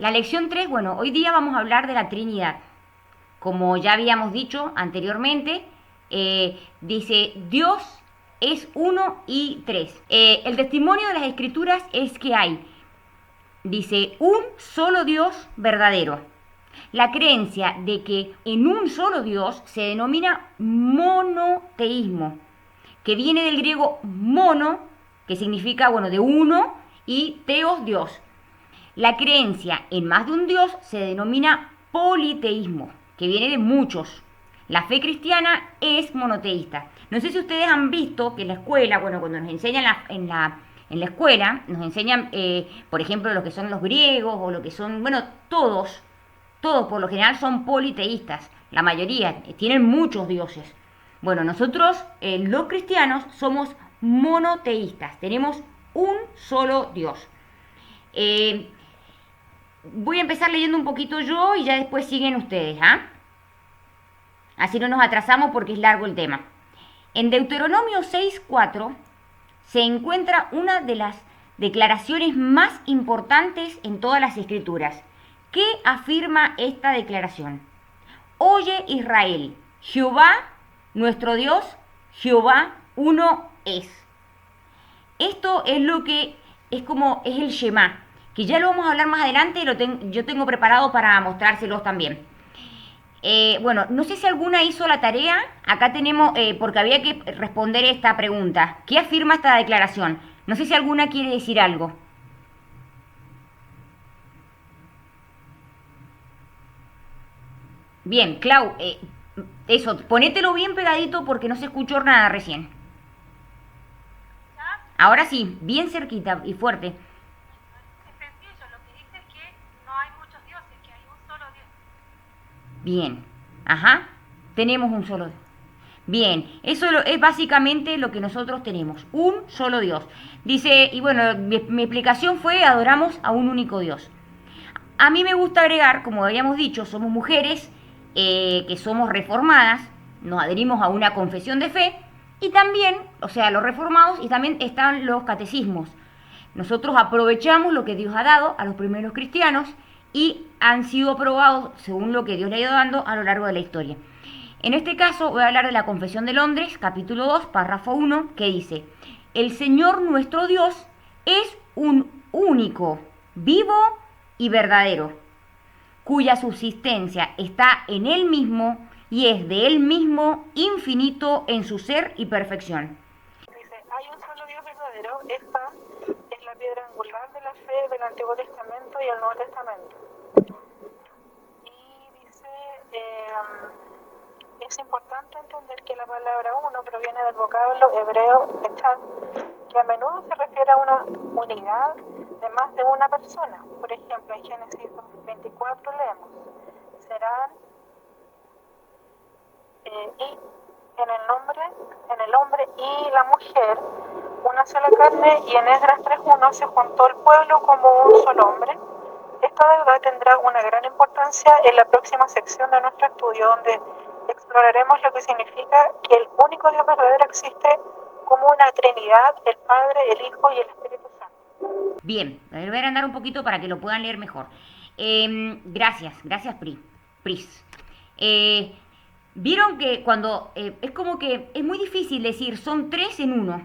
La lección 3, bueno, hoy día vamos a hablar de la Trinidad. Como ya habíamos dicho anteriormente, dice Dios es uno y tres. El testimonio de las Escrituras es que hay, dice, un solo Dios verdadero. La creencia de que en un solo Dios se denomina monoteísmo, que viene del griego mono, que significa, bueno, de uno, y teos, Dios. La creencia en más de un Dios se denomina politeísmo, que viene de muchos. La fe cristiana es monoteísta. No sé si ustedes han visto que en la escuela, bueno, cuando nos enseñan en la escuela, nos enseñan, por ejemplo, lo que son los griegos o lo que son, bueno, todos por lo general son politeístas. La mayoría tienen muchos dioses. Bueno, nosotros, los cristianos, somos monoteístas. Tenemos un solo Dios. Eh, Voy a empezar leyendo un poquito yo y ya después siguen ustedes, ¿ah? Así no nos atrasamos porque es largo el tema. En Deuteronomio 6:4 se encuentra una de las declaraciones más importantes en todas las escrituras. ¿Qué afirma esta declaración? Oye Israel, Jehová, nuestro Dios, Jehová uno es. Esto es lo que es como es el Shema, que ya lo vamos a hablar más adelante, yo tengo preparado para mostrárselos también. Bueno, no sé si alguna hizo la tarea, acá tenemos, porque había que responder esta pregunta. ¿Qué afirma esta declaración? No sé si alguna quiere decir algo. Bien, Clau, eso, ponételo bien pegadito porque no se escuchó nada recién. ¿Ya? Ahora sí, bien cerquita y fuerte. Es sencillo, lo que dice es que no hay muchos dioses, que hay un solo Dios. Bien, ajá, tenemos un solo. Bien, eso es básicamente lo que nosotros tenemos, un solo Dios. Dice, y bueno, mi explicación fue, adoramos a un único Dios. A mí me gusta agregar, como habíamos dicho, somos mujeres que somos reformadas, nos adherimos a una confesión de fe y también, o sea, los reformados y también están los catecismos. Nosotros aprovechamos lo que Dios ha dado a los primeros cristianos y han sido aprobados según lo que Dios le ha ido dando a lo largo de la historia. En este caso voy a hablar de la Confesión de Londres, capítulo 2, párrafo 1, que dice, el Señor nuestro Dios es un único, vivo y verdadero, cuya subsistencia está en Él mismo y es de Él mismo infinito en su ser y perfección. Dice, hay un solo Dios verdadero. Esta es la piedra angular de la fe del Antiguo Testamento y el Nuevo Testamento. Y dice, es importante entender que la palabra uno proviene del vocablo hebreo echad, que a menudo se refiere a una unidad de más de una persona. Por ejemplo, en Génesis 24 leemos, serán y en el hombre y la mujer, una sola carne, y en Esdras 3:1 se juntó el pueblo como un solo hombre. Esta verdad tendrá una gran importancia en la próxima sección de nuestro estudio, donde exploraremos lo que significa que el único Dios verdadero existe como una Trinidad, el Padre, el Hijo y el Espíritu Santo. Bien, voy a andar un poquito para que lo puedan leer mejor. Gracias Pris. Eh, Vieron que cuando es como que es muy difícil decir son tres en uno,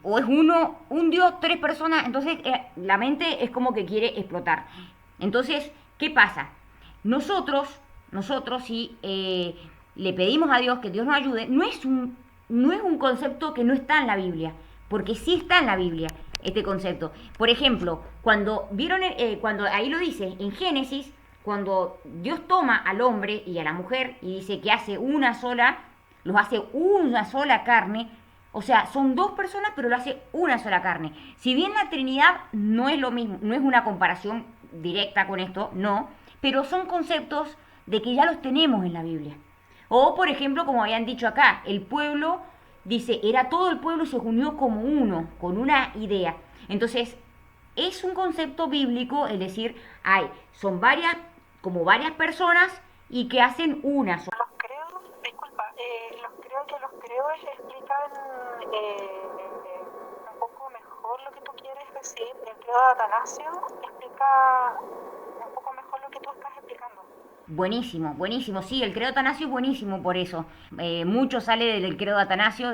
o es uno, un Dios, tres personas, entonces la mente es como que quiere explotar. Entonces, ¿qué pasa? Nosotros si le pedimos a Dios que Dios nos ayude, no es un concepto que no está en la Biblia, porque sí está en la Biblia este concepto. Por ejemplo, cuando vieron, cuando ahí lo dice en Génesis, cuando Dios toma al hombre y a la mujer y dice que hace una sola, los hace una sola carne, o sea, son dos personas, pero lo hace una sola carne. Si bien la Trinidad no es lo mismo, no es una comparación directa con esto, no, pero son conceptos de que ya los tenemos en la Biblia. O, por ejemplo, como habían dicho acá, el pueblo, dice, era todo el pueblo y se unió como uno, con una idea. Entonces, es un concepto bíblico, es decir, son varias, como varias personas y que hacen una sola. Los credos, disculpa, creo que los credos explican un poco mejor lo que tú quieres decir. El credo de Atanasio explica Buenísimo, buenísimo. Sí, el credo de Atanasio es buenísimo por eso. Mucho sale del credo de Atanasio,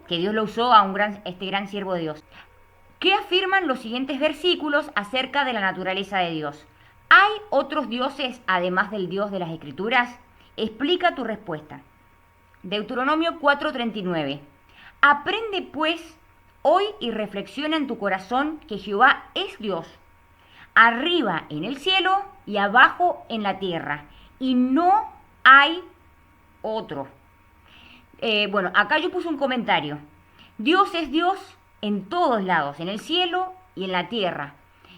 que Dios lo usó a este gran siervo de Dios. ¿Qué afirman los siguientes versículos acerca de la naturaleza de Dios? ¿Hay otros dioses además del Dios de las Escrituras? Explica tu respuesta. Deuteronomio 4:39. Aprende pues hoy y reflexiona en tu corazón que Jehová es Dios, arriba en el cielo y abajo en la tierra, y no hay otro. Bueno, acá yo puse un comentario. Dios es Dios en todos lados, en el cielo y en la tierra.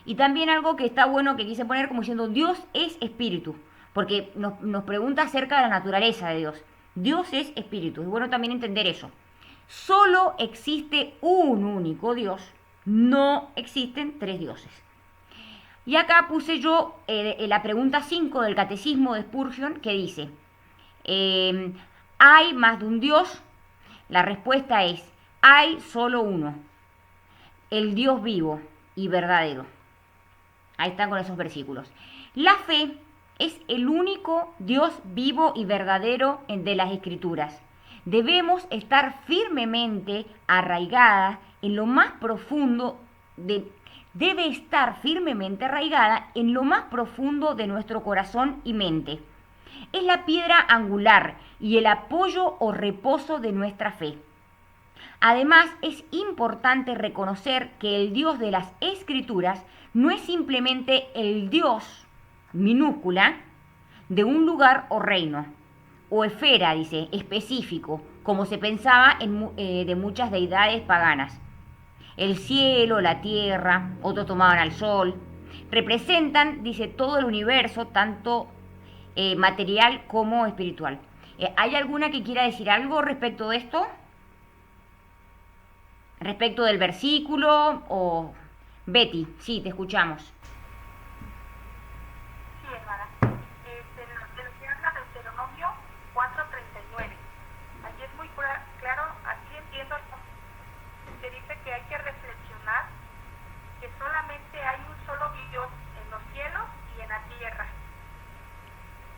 Y también algo que está bueno que quise poner como diciendo Dios es espíritu, porque nos pregunta acerca de la naturaleza de Dios. Dios es espíritu, es bueno también entender eso. Solo existe un único Dios, no existen tres dioses. Y acá puse yo la pregunta 5 del Catecismo de Spurgeon que dice, ¿hay más de un Dios? La respuesta es, hay solo uno, el Dios vivo y verdadero. Ahí están con esos versículos. La fe es el único Dios vivo y verdadero de las Escrituras. Debemos estar firmemente arraigadas en lo más profundo debe estar firmemente arraigada en lo más profundo de nuestro corazón y mente. Es la piedra angular y el apoyo o reposo de nuestra fe. Además, es importante reconocer que el Dios de las Escrituras no es simplemente el Dios, minúscula, de un lugar o reino, o esfera, dice, específico, como se pensaba de muchas deidades paganas. El cielo, la tierra, otros tomaban al sol, representan, dice, todo el universo, tanto material como espiritual. ¿Hay alguna que quiera decir algo respecto de esto? Respecto del versículo o... Betty, sí, te escuchamos. Sí, hermana. De lo que habla Deuteronomio 4:39. Allí es muy claro, así entiendo, que dice que hay que reflexionar que solamente hay un solo Dios en los cielos y en la tierra.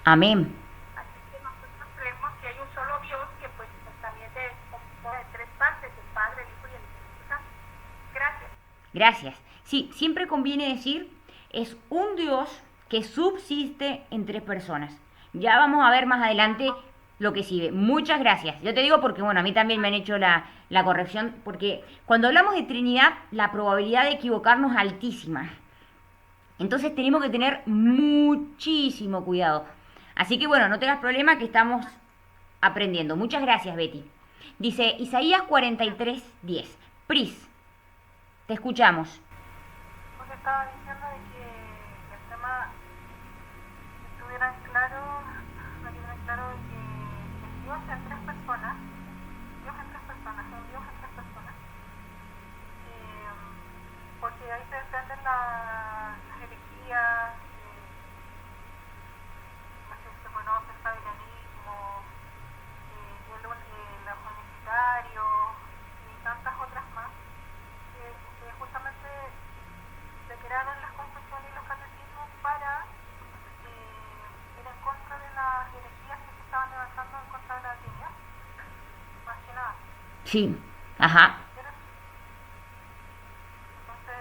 Amén. Así que nosotros creemos que hay un solo Dios que pues también se compone de tres partes, el Padre, el Hijo y el Espíritu Santo. Gracias. Gracias. Sí, siempre conviene decir, es un Dios que subsiste en tres personas. Ya vamos a ver más adelante lo que sigue. Muchas gracias. Yo te digo porque, bueno, a mí también me han hecho la corrección, porque cuando hablamos de Trinidad, la probabilidad de equivocarnos es altísima. Entonces tenemos que tener muchísimo cuidado. Así que, bueno, no tengas problema que estamos aprendiendo. Muchas gracias, Betty. Dice Isaías 43:10. Pris, te escuchamos. Pues estaba diciendo de que el tema estuviera claro, no quedara claro de que el Dios en tres personas, Dios en tres personas, un Dios en tres personas, porque ahí se desprenden las herejías, que se conoce el fabianismo, el unicitario y tantas otras más, que justamente se crearon las confesiones y los catecismos para ir en contra de las herejías que se estaban levantando en contra de la Trinidad, más que nada. Sí, ajá. Entonces,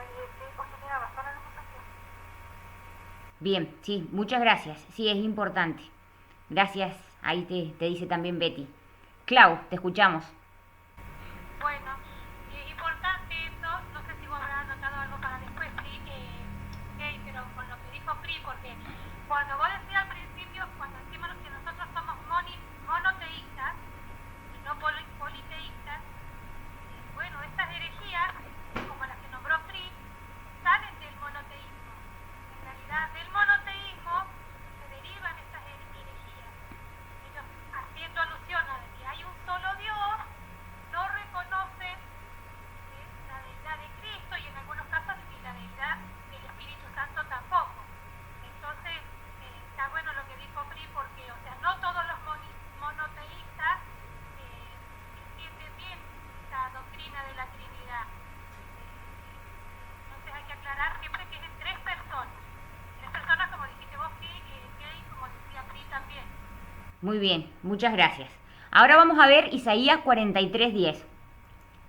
usted tiene razón en ese sentido. Bien, sí, muchas gracias. Sí, es importante. Gracias, ahí te dice también Betty. Clau, te escuchamos. Bueno, importante esto, no sé si vos habrás anotado algo para después, sí, pero con lo que dijo Pri, porque cuando vos decías al principio, cuando decimos que nosotros somos monoteístas y no politeístas, bueno, estas herejías, como las que nombró Pri, salen del monoteísmo. En realidad, del monoteísmo se derivan estas herejías. Ellos haciendo alusión a que hay un solo Dios, Muy bien, muchas gracias. Ahora vamos a ver Isaías 43:10.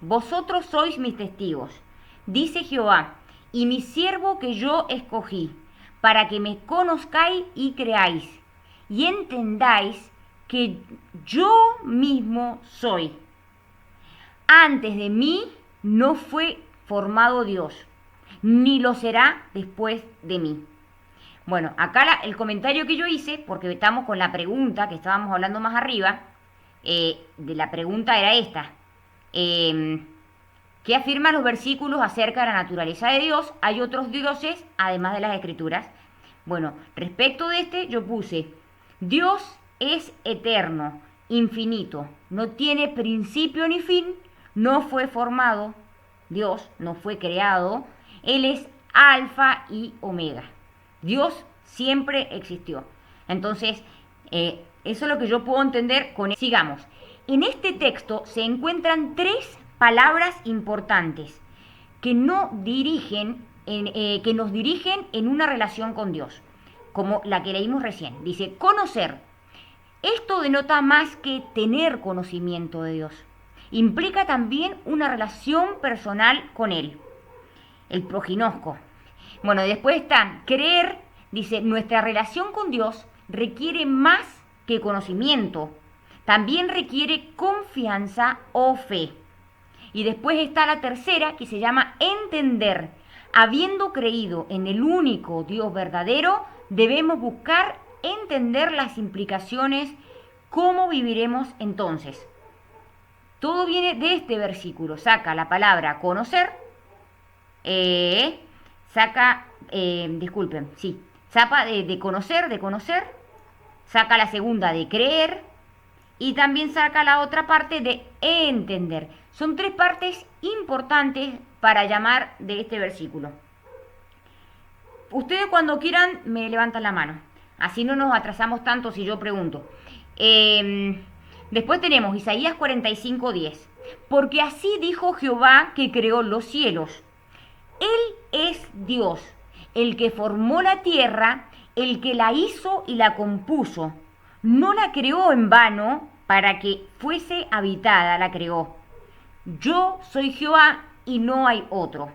Vosotros sois mis testigos, dice Jehová, y mi siervo que yo escogí, para que me conozcáis y creáis, y entendáis que yo mismo soy. Antes de mí no fue formado Dios, ni lo será después de mí. Bueno, acá el comentario que yo hice, porque estamos con la pregunta que estábamos hablando más arriba, de la pregunta era esta. ¿Qué afirman los versículos acerca de la naturaleza de Dios? ¿Hay otros dioses además de las escrituras? Bueno, respecto de este yo puse, Dios es eterno, infinito, no tiene principio ni fin, no fue formado, Dios no fue creado, Él es alfa y omega. Dios siempre existió. Entonces, eso es lo que yo puedo entender con... Sigamos. En este texto se encuentran tres palabras importantes que nos dirigen en una relación con Dios, como la que leímos recién. Dice, conocer. Esto denota más que tener conocimiento de Dios. Implica también una relación personal con Él. El proginosco. Bueno, después está creer. Dice, nuestra relación con Dios requiere más que conocimiento. También requiere confianza o fe. Y después está la tercera, que se llama entender. Habiendo creído en el único Dios verdadero, debemos buscar entender las implicaciones. ¿Cómo viviremos entonces? Todo viene de este versículo. Saca la palabra conocer. Saca de conocer. Saca la segunda de creer. Y también saca la otra parte de entender. Son tres partes importantes para llamar de este versículo. Ustedes cuando quieran me levantan la mano. Así no nos atrasamos tanto si yo pregunto. Después tenemos Isaías 45:10. Porque así dijo Jehová que creó los cielos. Él es Dios, el que formó la tierra, el que la hizo y la compuso. No la creó en vano para que fuese habitada, la creó. Yo soy Jehová y no hay otro.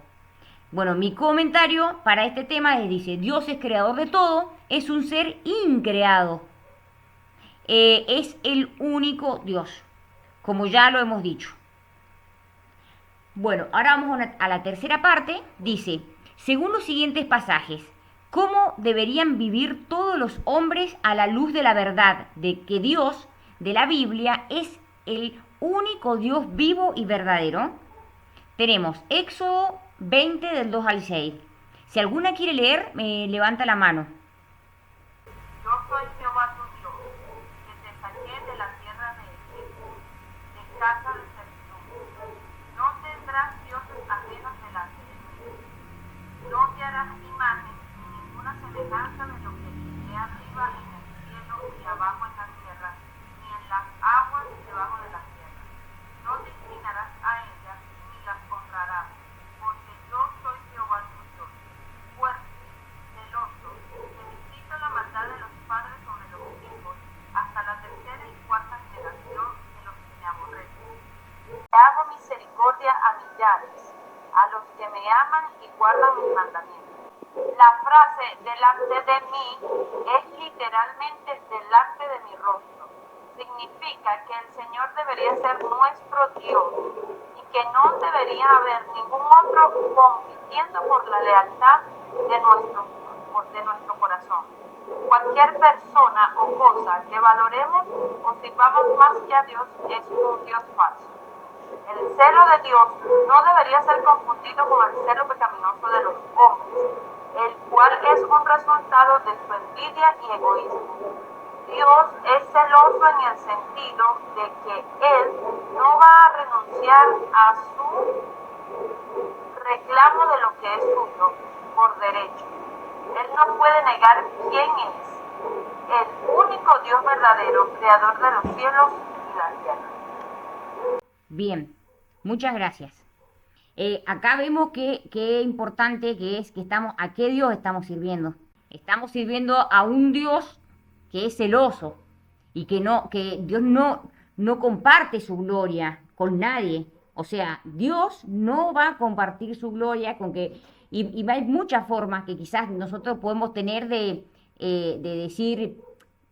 Bueno, mi comentario para este tema dice, Dios es creador de todo, es un ser increado. Es el único Dios, como ya lo hemos dicho. Bueno, ahora vamos a la tercera parte. Dice, según los siguientes pasajes, ¿cómo deberían vivir todos los hombres a la luz de la verdad de que Dios de la Biblia es el único Dios vivo y verdadero? Tenemos Éxodo 20 del 2 al 6. Si alguna quiere leer, me levanta la mano. Yo soy Jehová tu Dios, que te saqué de la tierra de Egipto, de casa de servidumbre. No tendrás dioses ajenos delante de mí. No te harás imagen ni ninguna semejanza de lo que esté arriba en el cielo y abajo en la tierra, ni en las aguas debajo de la tierra. No te inclinarás a ellas ni las honrarás, porque yo soy Jehová tu Dios, fuerte, celoso, que visito la maldad de los padres sobre los hijos, hasta la tercera y cuarta generación de los que me aborrecen. Hago misericordia a millares, a los que me aman y guardan mis mandamientos. La frase delante de mí es literalmente delante de mi rostro. Significa que el Señor debería ser nuestro Dios y que no debería haber ningún otro compitiendo por la lealtad de nuestro corazón. Cualquier persona o cosa que valoremos o sirvamos más que a Dios es un Dios falso. El celo de Dios no debería ser confundido con el celo pecaminoso de los hombres, el cual es un resultado de su envidia y egoísmo. Dios es celoso en el sentido de que Él no va a renunciar a su reclamo de lo que es suyo por derecho. Él no puede negar quién es, el único Dios verdadero, creador de los cielos y la tierra. Bien, muchas gracias. Acá vemos qué importante que es que a qué Dios estamos sirviendo. Estamos sirviendo a un Dios que es celoso y que Dios no comparte su gloria con nadie. O sea, Dios no va a compartir su gloria con que... Y hay muchas formas que quizás nosotros podemos tener de decir,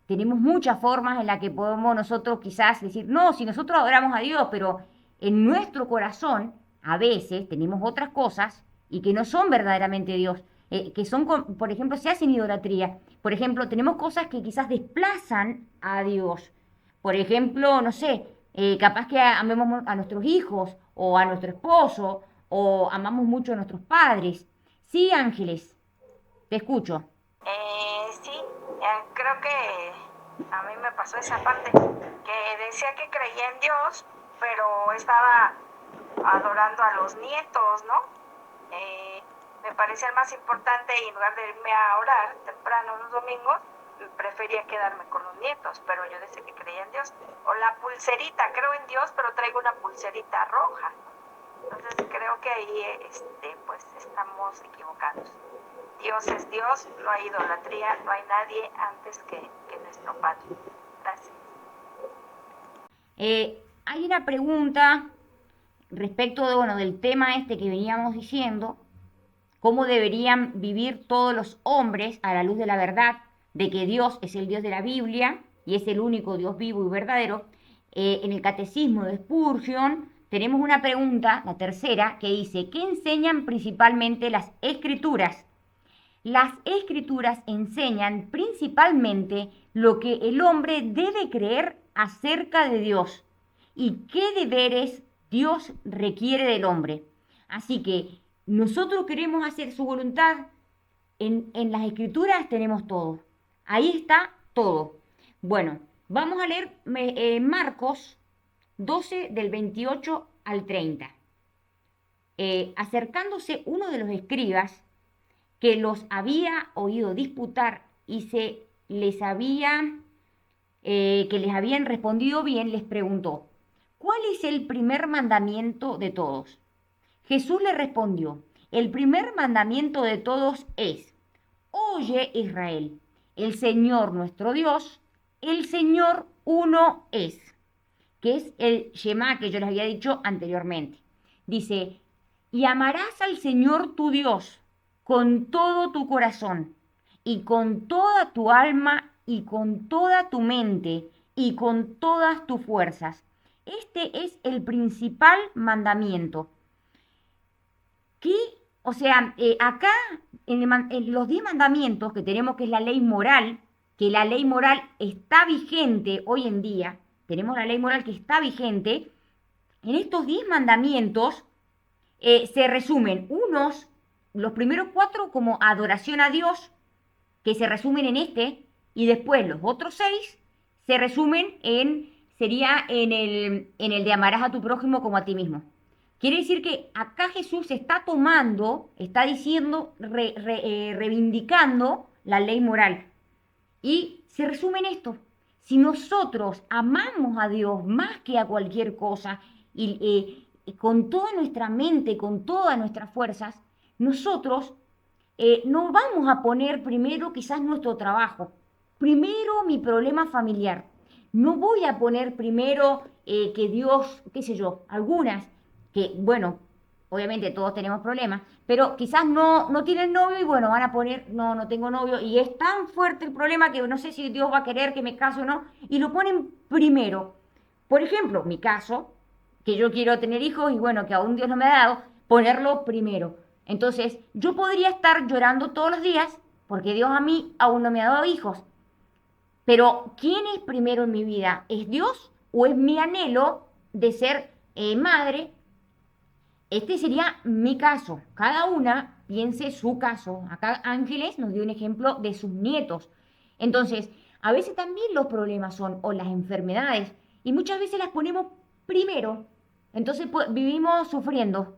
tenemos muchas formas en las que podemos nosotros quizás decir, no, si nosotros adoramos a Dios, pero en nuestro corazón a veces tenemos otras cosas y que no son verdaderamente Dios, que son, por ejemplo, se hacen idolatría. Por ejemplo, tenemos cosas que quizás desplazan a Dios. Por ejemplo, no sé, capaz que amemos a nuestros hijos o a nuestro esposo o amamos mucho a nuestros padres. Sí, Ángeles, te escucho. Sí, creo que a mí me pasó esa parte, que decía que creía en Dios, pero estaba adorando a los nietos, ¿no? Me parecía el más importante y en lugar de irme a orar temprano los domingos, prefería quedarme con los nietos, pero yo decía que creía en Dios. O la pulserita, creo en Dios, pero traigo una pulserita roja. Entonces creo que ahí pues estamos equivocados. Dios es Dios, no hay idolatría, no hay nadie antes que nuestro Padre. Gracias. Hay una pregunta respecto de, bueno, del tema este que veníamos diciendo, cómo deberían vivir todos los hombres a la luz de la verdad, de que Dios es el Dios de la Biblia y es el único Dios vivo y verdadero. En el Catecismo de Spurgeon tenemos una pregunta, la tercera, que dice, ¿qué enseñan principalmente las Escrituras? Las Escrituras enseñan principalmente lo que el hombre debe creer acerca de Dios y qué deberes Dios requiere del hombre. Así que nosotros queremos hacer su voluntad. En las Escrituras tenemos todo. Ahí está todo. Bueno, vamos a leer Marcos 12 del 28 al 30. Acercándose uno de los escribas que los había oído disputar y que les habían respondido bien, les preguntó, ¿cuál es el primer mandamiento de todos? Jesús le respondió, el primer mandamiento de todos es, oye Israel, el Señor nuestro Dios, el Señor uno es, que es el Shema que yo les había dicho anteriormente. Dice, y amarás al Señor tu Dios con todo tu corazón y con toda tu alma y con toda tu mente y con todas tus fuerzas. Este es el principal mandamiento. ¿Qué? O sea, acá en los 10 mandamientos que tenemos, que es la ley moral, que la ley moral está vigente hoy en día, tenemos la ley moral que está vigente, en estos 10 mandamientos se resumen los primeros 4 como adoración a Dios, que se resumen en y después los otros 6 se resumen sería en el de amarás a tu prójimo como a ti mismo. Quiere decir que acá Jesús está diciendo, reivindicando la ley moral. Y se resume en esto. Si nosotros amamos a Dios más que a cualquier cosa, y con toda nuestra mente, con todas nuestras fuerzas, nosotros no vamos a poner primero quizás nuestro trabajo, primero mi problema familiar. No voy a poner primero que Dios, qué sé yo, algunas que, bueno, obviamente todos tenemos problemas, pero quizás no tienen novio y bueno, van a poner, no tengo novio, y es tan fuerte el problema que no sé si Dios va a querer que me case o no, y lo ponen primero. Por ejemplo, mi caso, que yo quiero tener hijos y bueno, que aún Dios no me ha dado, ponerlo primero. Entonces, yo podría estar llorando todos los días porque Dios a mí aún no me ha dado hijos. Pero, ¿quién es primero en mi vida? ¿Es Dios o es mi anhelo de ser madre? Este sería mi caso. Cada una piense su caso. Acá Ángeles nos dio un ejemplo de sus nietos. Entonces, a veces también los problemas son, o las enfermedades, y muchas veces las ponemos primero. Entonces vivimos sufriendo.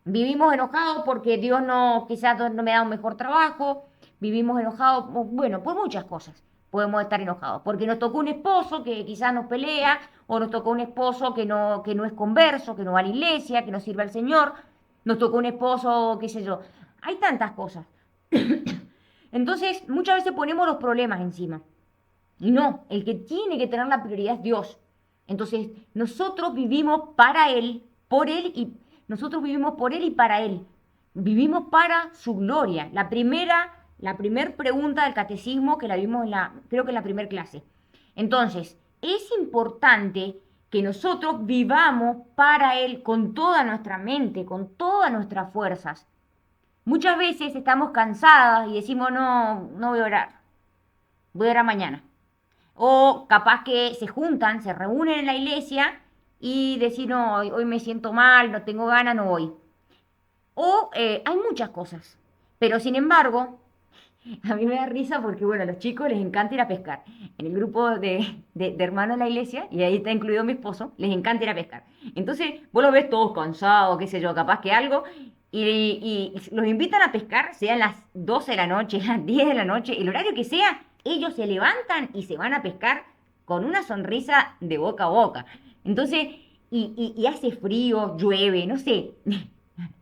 Vivimos enojados porque Dios quizás no me da un mejor trabajo. Vivimos enojados, bueno, por muchas cosas podemos estar enojados. Porque nos tocó un esposo que quizás nos pelea, o nos tocó un esposo que no es converso, que no va a la iglesia, que no sirve al Señor. Nos tocó un esposo, qué sé yo. Hay tantas cosas. Entonces, muchas veces ponemos los problemas encima. No, el que tiene que tener la prioridad es Dios. Entonces, nosotros vivimos para Él, por Él y nosotros vivimos por Él y para Él. Vivimos para su gloria. La primera pregunta del catecismo que la vimos creo que en la primera clase. Entonces, es importante que nosotros vivamos para Él con toda nuestra mente, con todas nuestras fuerzas. Muchas veces estamos cansadas y decimos, no voy a orar mañana. O capaz que se juntan, se reúnen en la iglesia y decir, no, hoy me siento mal, no tengo ganas, no voy. O hay muchas cosas. Pero sin embargo, a mí me da risa porque, bueno, a los chicos les encanta ir a pescar. En el grupo de hermanos de la iglesia, y ahí está incluido mi esposo, les encanta ir a pescar. Entonces, vos los ves todos cansados, qué sé yo, capaz que algo, y los invitan a pescar, sean las 12 de la noche, las 10 de la noche, el horario que sea, ellos se levantan y se van a pescar con una sonrisa de boca a boca. Entonces, y hace frío, llueve, no sé.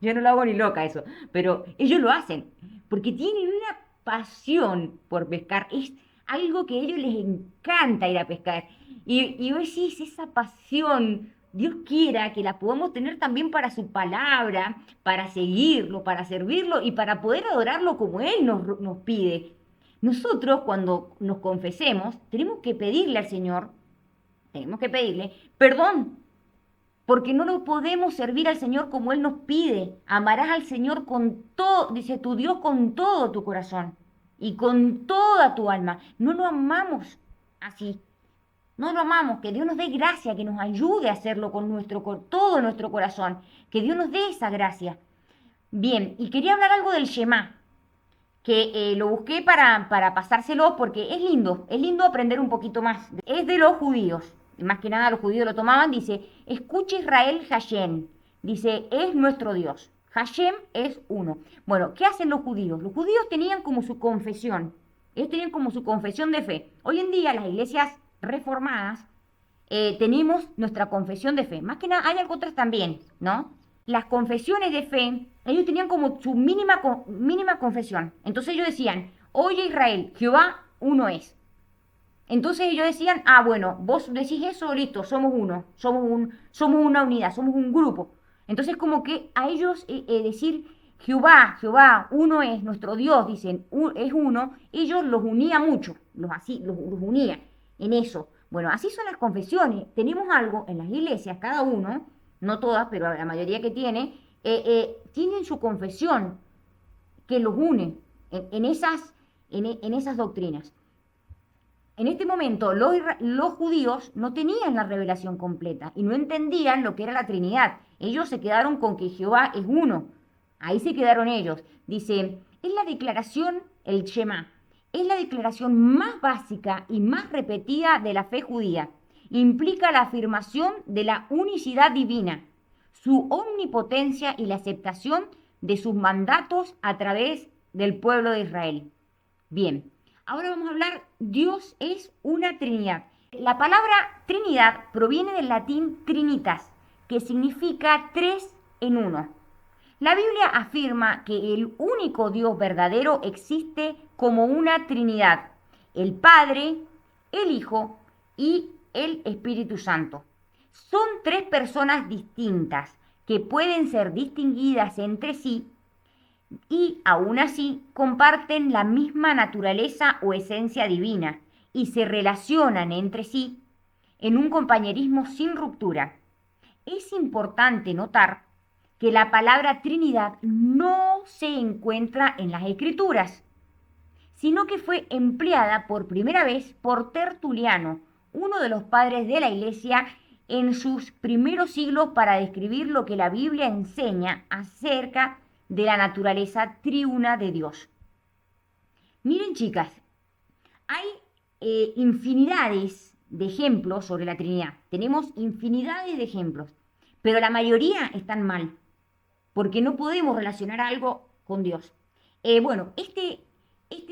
Yo no lo hago ni loca eso, pero ellos lo hacen, porque tienen una pasión por pescar. Es algo que a ellos les encanta ir a pescar. Y vos decís, esa pasión, Dios quiera que la podamos tener también para su palabra, para seguirlo, para servirlo y para poder adorarlo como Él nos pide. Nosotros cuando nos confesemos, tenemos que pedirle al Señor, tenemos que pedirle perdón, porque no lo podemos servir al Señor como Él nos pide. Amarás al Señor con todo, dice tu Dios, con todo tu corazón y con toda tu alma. No lo amamos así. No lo amamos. Que Dios nos dé gracia, que nos ayude a hacerlo con todo nuestro corazón. Que Dios nos dé esa gracia. Bien, y quería hablar algo del Shema, que lo busqué para pasárselo porque es lindo aprender un poquito más. Es de los judíos. Más que nada los judíos lo tomaban, dice, escuche Israel Hashem, dice, es nuestro Dios. Hashem es uno. Bueno, ¿qué hacen los judíos? Los judíos tenían como su confesión, ellos tenían como su confesión de fe. Hoy en día las iglesias reformadas tenemos nuestra confesión de fe. Más que nada hay otras también, ¿no? Las confesiones de fe, ellos tenían como su mínima confesión. Entonces ellos decían, oye Israel, Jehová uno es. Entonces ellos decían, bueno, vos decís eso, listo, somos uno, somos una unidad, somos un grupo. Entonces como que a ellos decir Jehová, uno es nuestro Dios, dicen, es uno, ellos los unía mucho, los unía en eso. Bueno, así son las confesiones. Tenemos algo en las iglesias, cada uno, no todas, pero la mayoría que tienen su confesión que los une en esas doctrinas. En este momento los judíos no tenían la revelación completa y no entendían lo que era la Trinidad. Ellos se quedaron con que Jehová es uno. Ahí se quedaron ellos. Dice, es la declaración, el Shema, es la declaración más básica y más repetida de la fe judía. Implica la afirmación de la unicidad divina, su omnipotencia y la aceptación de sus mandatos a través del pueblo de Israel. Bien. Ahora vamos a hablar, Dios es una Trinidad. La palabra Trinidad proviene del latín trinitas, que significa tres en uno. La Biblia afirma que el único Dios verdadero existe como una Trinidad, el Padre, el Hijo y el Espíritu Santo. Son tres personas distintas que pueden ser distinguidas entre sí y aún así comparten la misma naturaleza o esencia divina y se relacionan entre sí en un compañerismo sin ruptura. Es importante notar que la palabra Trinidad no se encuentra en las Escrituras, sino que fue empleada por primera vez por Tertuliano, uno de los padres de la Iglesia, en sus primeros siglos para describir lo que la Biblia enseña acerca de la naturaleza triuna de Dios. Miren, chicas, hay infinidades de ejemplos sobre la Trinidad. Tenemos infinidades de ejemplos, pero la mayoría están mal, porque no podemos relacionar algo con Dios. Bueno, este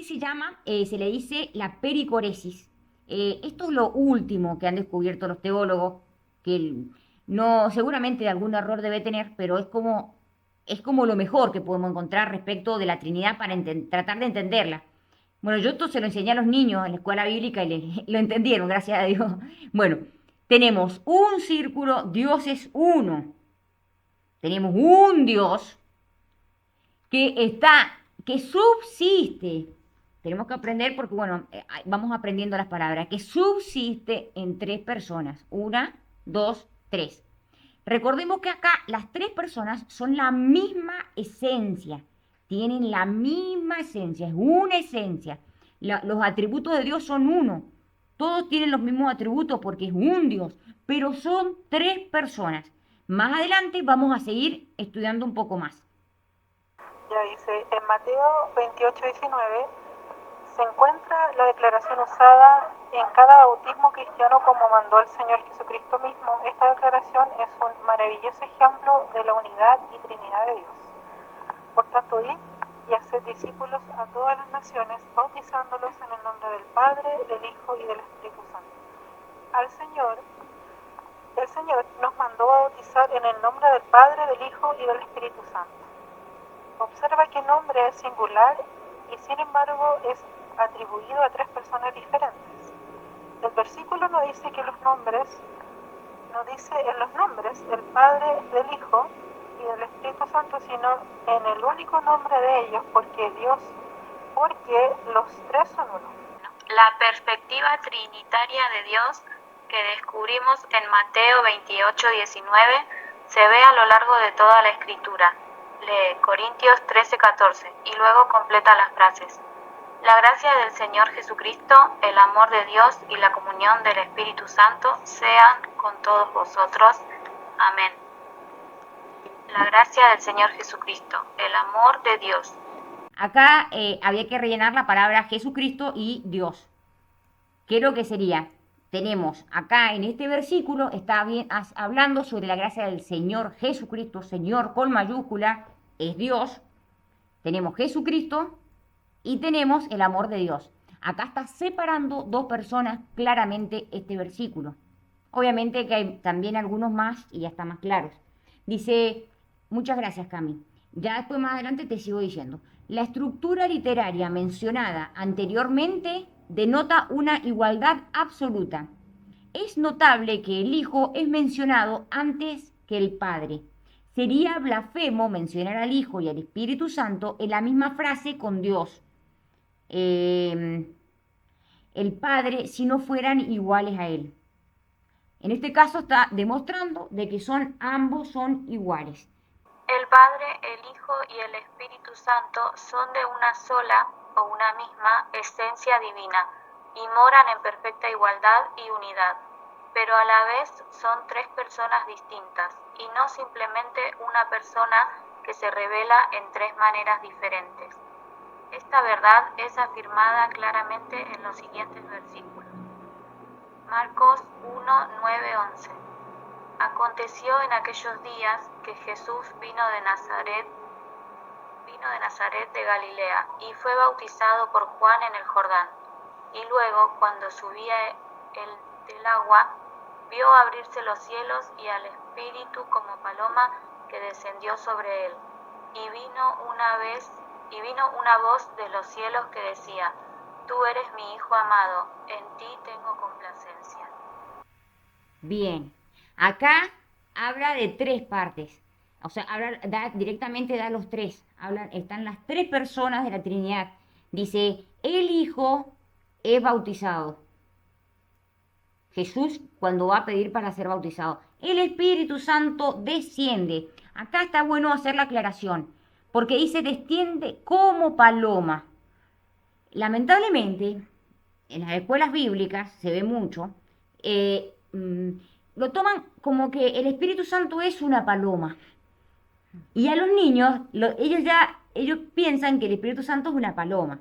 se llama, se le dice la pericoresis. Esto es lo último que han descubierto los teólogos, que no, seguramente algún error debe tener, pero es como lo mejor que podemos encontrar respecto de la Trinidad para tratar de entenderla. Bueno, yo esto se lo enseñé a los niños en la escuela bíblica y lo entendieron, gracias a Dios. Bueno, tenemos un círculo, Dios es uno. Tenemos un Dios que subsiste. Tenemos que aprender porque, bueno, vamos aprendiendo las palabras. Que subsiste en tres personas. Una, dos, tres. Recordemos que acá las tres personas son la misma esencia. Tienen la misma esencia, es una esencia. Los atributos de Dios son uno. Todos tienen los mismos atributos porque es un Dios, pero son tres personas. Más adelante vamos a seguir estudiando un poco más. Ya dice, en Mateo 28:19 se encuentra la declaración usada en cada bautismo cristiano como mandó el Señor Jesucristo mismo. Esta declaración es un maravilloso ejemplo de la unidad y Trinidad de Dios. Por tanto, id y haced discípulos a todas las naciones, bautizándolos en el nombre del Padre, del Hijo y del Espíritu Santo. El Señor nos mandó a bautizar en el nombre del Padre, del Hijo y del Espíritu Santo. Observa que el nombre es singular y sin embargo es atribuido a tres personas diferentes. El versículo no dice en los nombres del Padre, del Hijo y del Espíritu Santo, sino en el único nombre de ellos, porque los tres son uno. La perspectiva trinitaria de Dios que descubrimos en Mateo 28:19 se ve a lo largo de toda la Escritura. Lee Corintios 13:14 y luego completa las frases. La gracia del Señor Jesucristo, el amor de Dios y la comunión del Espíritu Santo sean con todos vosotros. Amén. La gracia del Señor Jesucristo, el amor de Dios. Acá había que rellenar la palabra Jesucristo y Dios. ¿Qué es lo que sería? Tenemos acá en este versículo, está bien, hablando sobre la gracia del Señor Jesucristo, Señor con mayúscula, es Dios. Tenemos Jesucristo y tenemos el amor de Dios. Acá está separando dos personas claramente este versículo. Obviamente que hay también algunos más y ya están más claros. Dice, muchas gracias Cami. Ya después más adelante te sigo diciendo. La estructura literaria mencionada anteriormente denota una igualdad absoluta. Es notable que el Hijo es mencionado antes que el Padre. Sería blasfemo mencionar al Hijo y al Espíritu Santo en la misma frase con Dios, el Padre, si no fueran iguales a Él. En este caso está demostrando de que ambos son iguales. El Padre, el Hijo y el Espíritu Santo son de una sola o una misma esencia divina y moran en perfecta igualdad y unidad, pero a la vez son tres personas distintas y no simplemente una persona que se revela en tres maneras diferentes. Esta verdad es afirmada claramente en los siguientes versículos. Marcos 1:9-11. Aconteció en aquellos días que Jesús vino de Nazaret de Galilea y fue bautizado por Juan en el Jordán. Y luego, cuando subía del agua, vio abrirse los cielos y al Espíritu como paloma que descendió sobre él. Y vino una voz de los cielos que decía: Tú eres mi Hijo amado, en ti tengo complacencia. Bien, acá habla de tres partes. O sea, directamente da los tres. Están las tres personas de la Trinidad. Dice, el Hijo es bautizado. Jesús cuando va a pedir para ser bautizado. El Espíritu Santo desciende. Acá está bueno hacer la aclaración, porque dice desciende como paloma. Lamentablemente, en las escuelas bíblicas se ve mucho, lo toman como que el Espíritu Santo es una paloma. Y a los niños, ellos piensan que el Espíritu Santo es una paloma.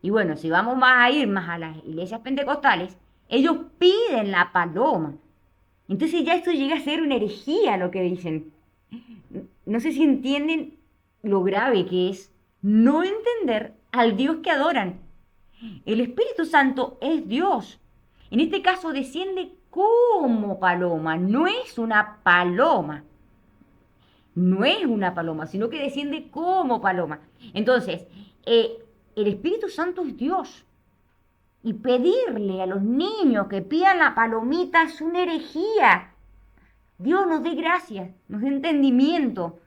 Y bueno, si vamos a ir más a las iglesias pentecostales, ellos piden la paloma. Entonces ya esto llega a ser una herejía lo que dicen. No sé si entienden lo grave que es no entender al Dios que adoran. El Espíritu Santo es Dios. En este caso desciende como paloma, no es una paloma. No es una paloma, sino que desciende como paloma. Entonces, el Espíritu Santo es Dios. Y pedirle a los niños que pidan la palomita es una herejía. Dios nos dé gracia, nos dé entendimiento.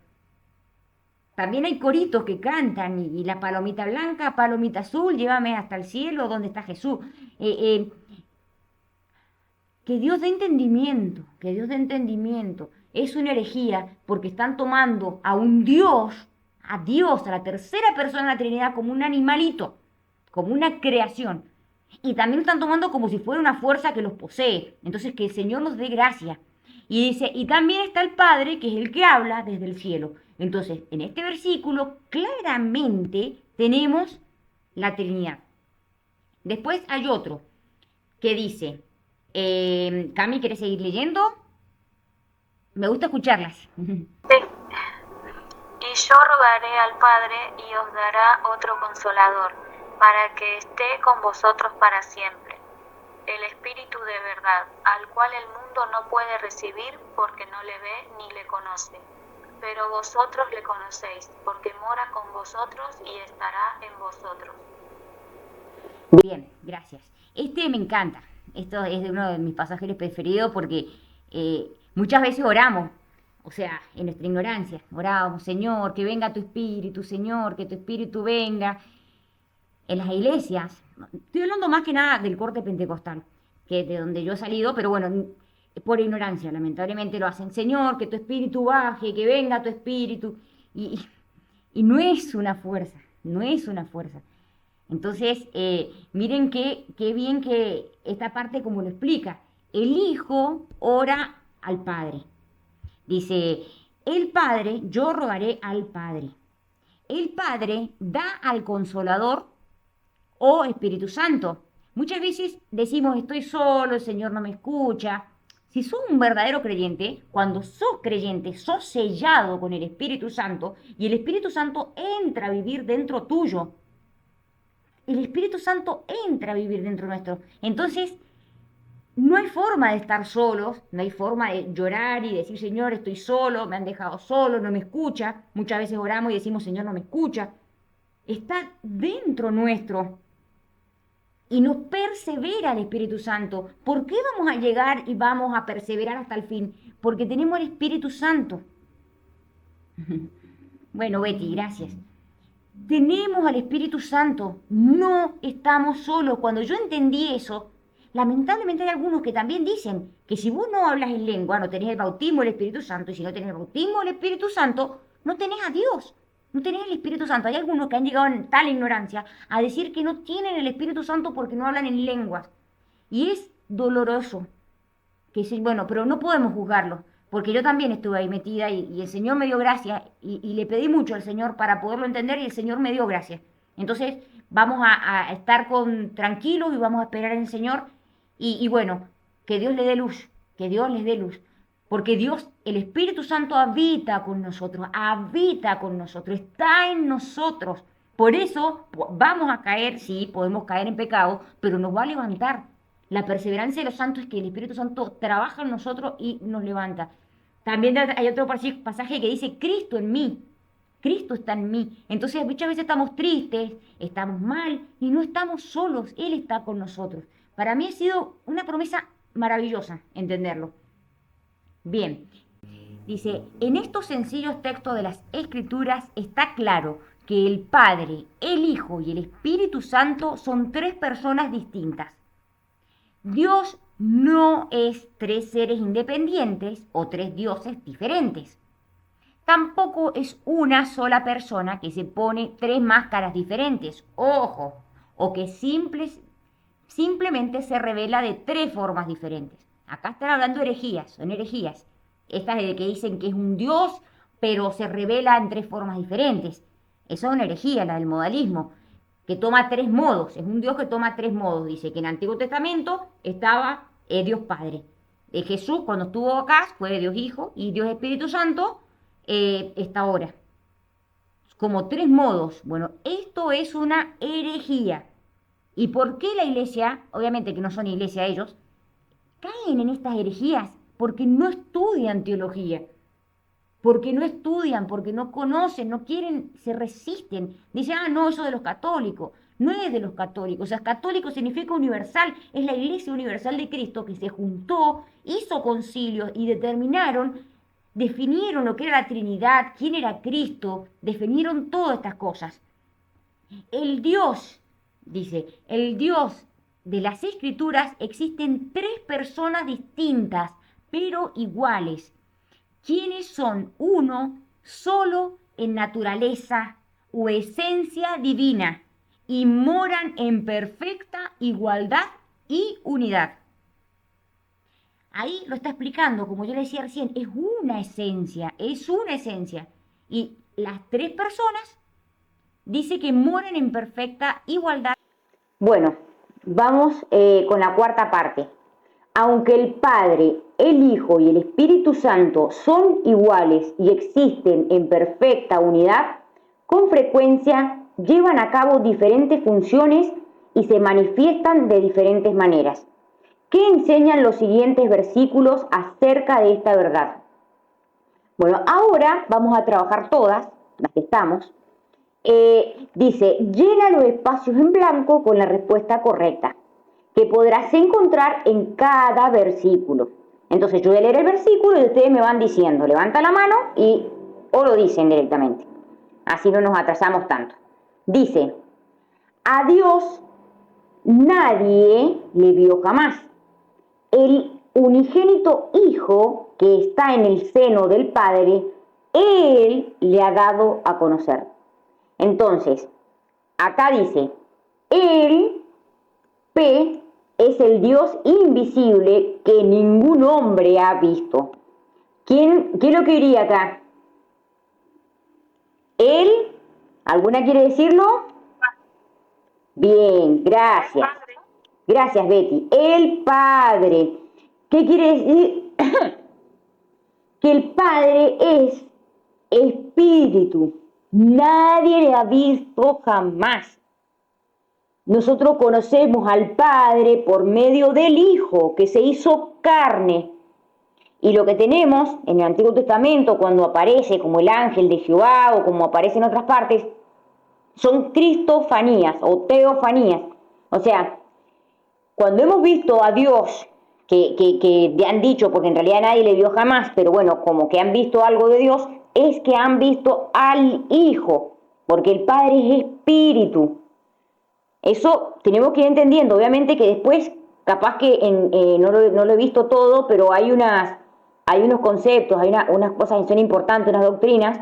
También hay coritos que cantan y la palomita blanca, palomita azul, llévame hasta el cielo donde está Jesús. Que Dios dé entendimiento, que Dios dé entendimiento. Es una herejía porque están tomando a un Dios, a la tercera persona de la Trinidad, como un animalito, como una creación. Y también lo están tomando como si fuera una fuerza que los posee. Entonces, que el Señor nos dé gracia. Y dice, y también está el Padre, que es el que habla desde el cielo. Entonces, en este versículo, claramente tenemos la Trinidad. Después hay otro que dice, Cami, ¿quieres seguir leyendo? Me gusta escucharlas. Sí. Y yo rogaré al Padre y os dará otro consolador, para que esté con vosotros para siempre, el Espíritu de verdad, al cual el mundo no puede recibir porque no le ve ni le conoce. Pero vosotros le conocéis, porque mora con vosotros y estará en vosotros. Bien, gracias. Este me encanta. Esto es de uno de mis pasajes preferidos porque muchas veces oramos, o sea, en nuestra ignorancia, orábamos, Señor, que venga tu Espíritu, Señor, que tu Espíritu venga. En las iglesias, estoy hablando más que nada del corte pentecostal, que es de donde yo he salido, pero bueno, por ignorancia, lamentablemente lo hacen. Señor, que tu Espíritu baje, que venga tu Espíritu. Y no es una fuerza, no es una fuerza. Entonces, miren qué bien que esta parte como lo explica. El Hijo ora al Padre. Dice, el Padre, yo rogaré al Padre. El Padre da al Consolador o Espíritu Santo. Muchas veces decimos, estoy solo, el Señor no me escucha. Si sos un verdadero creyente, cuando sos creyente, sos sellado con el Espíritu Santo y el Espíritu Santo entra a vivir dentro tuyo. El Espíritu Santo entra a vivir dentro nuestro. Entonces, no hay forma de estar solos, no hay forma de llorar y decir, Señor, estoy solo, me han dejado solo, no me escucha. Muchas veces oramos y decimos, Señor, no me escucha. Está dentro nuestro. Y nos persevera el Espíritu Santo. ¿Por qué vamos a llegar y vamos a perseverar hasta el fin? Porque tenemos el Espíritu Santo. Bueno, Betty, gracias. Tenemos al Espíritu Santo. No estamos solos. Cuando yo entendí eso, lamentablemente hay algunos que también dicen que si vos no hablas en lengua, no tenés el bautismo del Espíritu Santo. Y si no tenés el bautismo del Espíritu Santo, no tenés a Dios. No tenés el Espíritu Santo. Hay algunos que han llegado en tal ignorancia a decir que no tienen el Espíritu Santo porque no hablan en lenguas. Y es doloroso. Que sí, bueno, pero no podemos juzgarlo. Porque yo también estuve ahí metida y el Señor me dio gracia. Y le pedí mucho al Señor para poderlo entender y el Señor me dio gracia. Entonces vamos a estar tranquilos y vamos a esperar en el Señor. Y bueno, que Dios le dé luz. Que Dios les dé luz. Porque Dios, el Espíritu Santo habita con nosotros, está en nosotros. Por eso vamos a caer, sí, podemos caer en pecado, pero nos va a levantar. La perseverancia de los santos es que el Espíritu Santo trabaja en nosotros y nos levanta. También hay otro pasaje que dice, Cristo en mí, Cristo está en mí. Entonces muchas veces estamos tristes, estamos mal y no estamos solos, Él está con nosotros. Para mí ha sido una promesa maravillosa entenderlo. Bien, dice, en estos sencillos textos de las Escrituras está claro que el Padre, el Hijo y el Espíritu Santo son tres personas distintas. Dios no es tres seres independientes o tres dioses diferentes. Tampoco es una sola persona que se pone tres máscaras diferentes, ojo, o que simplemente se revela de tres formas diferentes. Acá están hablando de herejías, son herejías. Estas de que dicen que es un Dios, pero se revela en tres formas diferentes. Eso es una herejía, la del modalismo, que toma tres modos. Es un Dios que toma tres modos. Dice que en el Antiguo Testamento estaba Dios Padre. Jesús, cuando estuvo acá, fue Dios Hijo, y Dios Espíritu Santo está ahora. Como tres modos. Bueno, esto es una herejía. ¿Y por qué la iglesia, obviamente que no son iglesia ellos, caen en estas herejías? Porque no estudian teología. porque no estudian, porque no conocen, no quieren, se resisten. Dicen, no, eso de los católicos. No es de los católicos. O sea, católico significa universal. Es la Iglesia Universal de Cristo que se juntó, hizo concilios y definieron lo que era la Trinidad, quién era Cristo, definieron todas estas cosas. El Dios, dice, el Dios de las Escrituras existen tres personas distintas, pero iguales. ¿Quiénes son? Uno solo en naturaleza o esencia divina y moran en perfecta igualdad y unidad. Ahí lo está explicando, como yo le decía recién, es una esencia. Y las tres personas dice que moran en perfecta igualdad. Bueno, vamos con la cuarta parte. Aunque el Padre, el Hijo y el Espíritu Santo son iguales y existen en perfecta unidad, con frecuencia llevan a cabo diferentes funciones y se manifiestan de diferentes maneras. ¿Qué enseñan los siguientes versículos acerca de esta verdad? Bueno, ahora vamos a trabajar todas, las que estamos. Dice, llena los espacios en blanco con la respuesta correcta, que podrás encontrar en cada versículo. Entonces yo voy a leer el versículo y ustedes me van diciendo, levanta la mano o lo dicen directamente. Así no nos atrasamos tanto. Dice, a Dios nadie le vio jamás. El unigénito Hijo que está en el seno del Padre, Él le ha dado a conocer. Entonces, acá dice, Él, P, es el Dios invisible que ningún hombre ha visto. ¿Qué es lo que diría acá? Él, ¿alguna quiere decirlo? Bien, gracias. Gracias, Betty. El Padre. ¿Qué quiere decir? Que el Padre es espíritu. Nadie le ha visto jamás. Nosotros conocemos al Padre por medio del Hijo que se hizo carne. Y lo que tenemos en el Antiguo Testamento, cuando aparece como el ángel de Jehová o como aparece en otras partes, son cristofanías o teofanías. O sea, cuando hemos visto a Dios, que han dicho, porque en realidad nadie le vio jamás, pero bueno, como que han visto algo de Dios, es que han visto al Hijo, porque el Padre es espíritu. Eso tenemos que ir entendiendo. Obviamente que después, capaz que no lo he visto todo, pero hay unos conceptos, hay unas cosas que son importantes, unas doctrinas,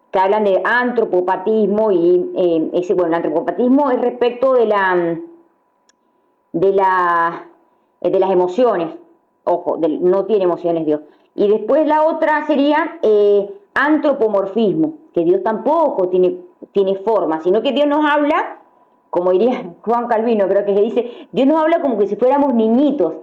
que hablan de antropopatismo y el antropopatismo es respecto de las emociones. Ojo, no tiene emociones Dios. Y después la otra sería antropomorfismo, que Dios tampoco tiene forma, sino que Dios nos habla, como diría Juan Calvino, creo que se dice, Dios nos habla como que si fuéramos niñitos.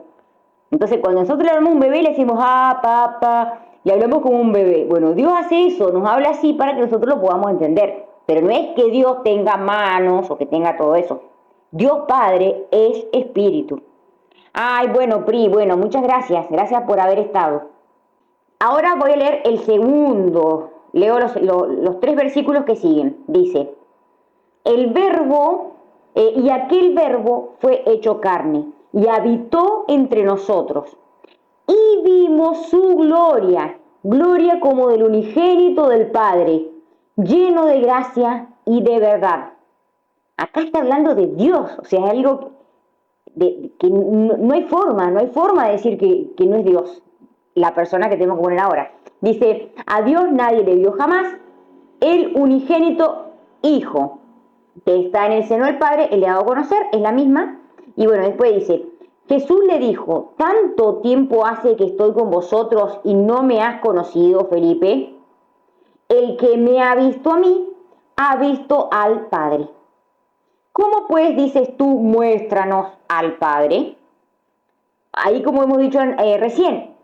Entonces cuando nosotros le hablamos a un bebé le decimos, papá, y hablamos como un bebé. Bueno, Dios hace eso, nos habla así para que nosotros lo podamos entender. Pero no es que Dios tenga manos o que tenga todo eso. Dios Padre es espíritu. Ay, bueno, Pri, muchas gracias. Gracias por haber estado. Ahora voy a leer el segundo. Leo los tres versículos que siguen. Dice, el verbo, y aquel verbo fue hecho carne y habitó entre nosotros. Y vimos su gloria, gloria como del unigénito del Padre, lleno de gracia y de verdad. Acá está hablando de Dios, o sea, es algo que no hay forma de decir que no es Dios, la persona que tenemos que poner ahora. Dice, a Dios nadie le vio jamás, el unigénito Hijo, que está en el seno del Padre, Él le ha dado a conocer, es la misma. Y bueno, después dice, Jesús le dijo, ¿tanto tiempo hace que estoy con vosotros y no me has conocido, Felipe? El que me ha visto a mí, ha visto al Padre. ¿Cómo pues dices tú, muéstranos al Padre? Ahí, como hemos dicho recién,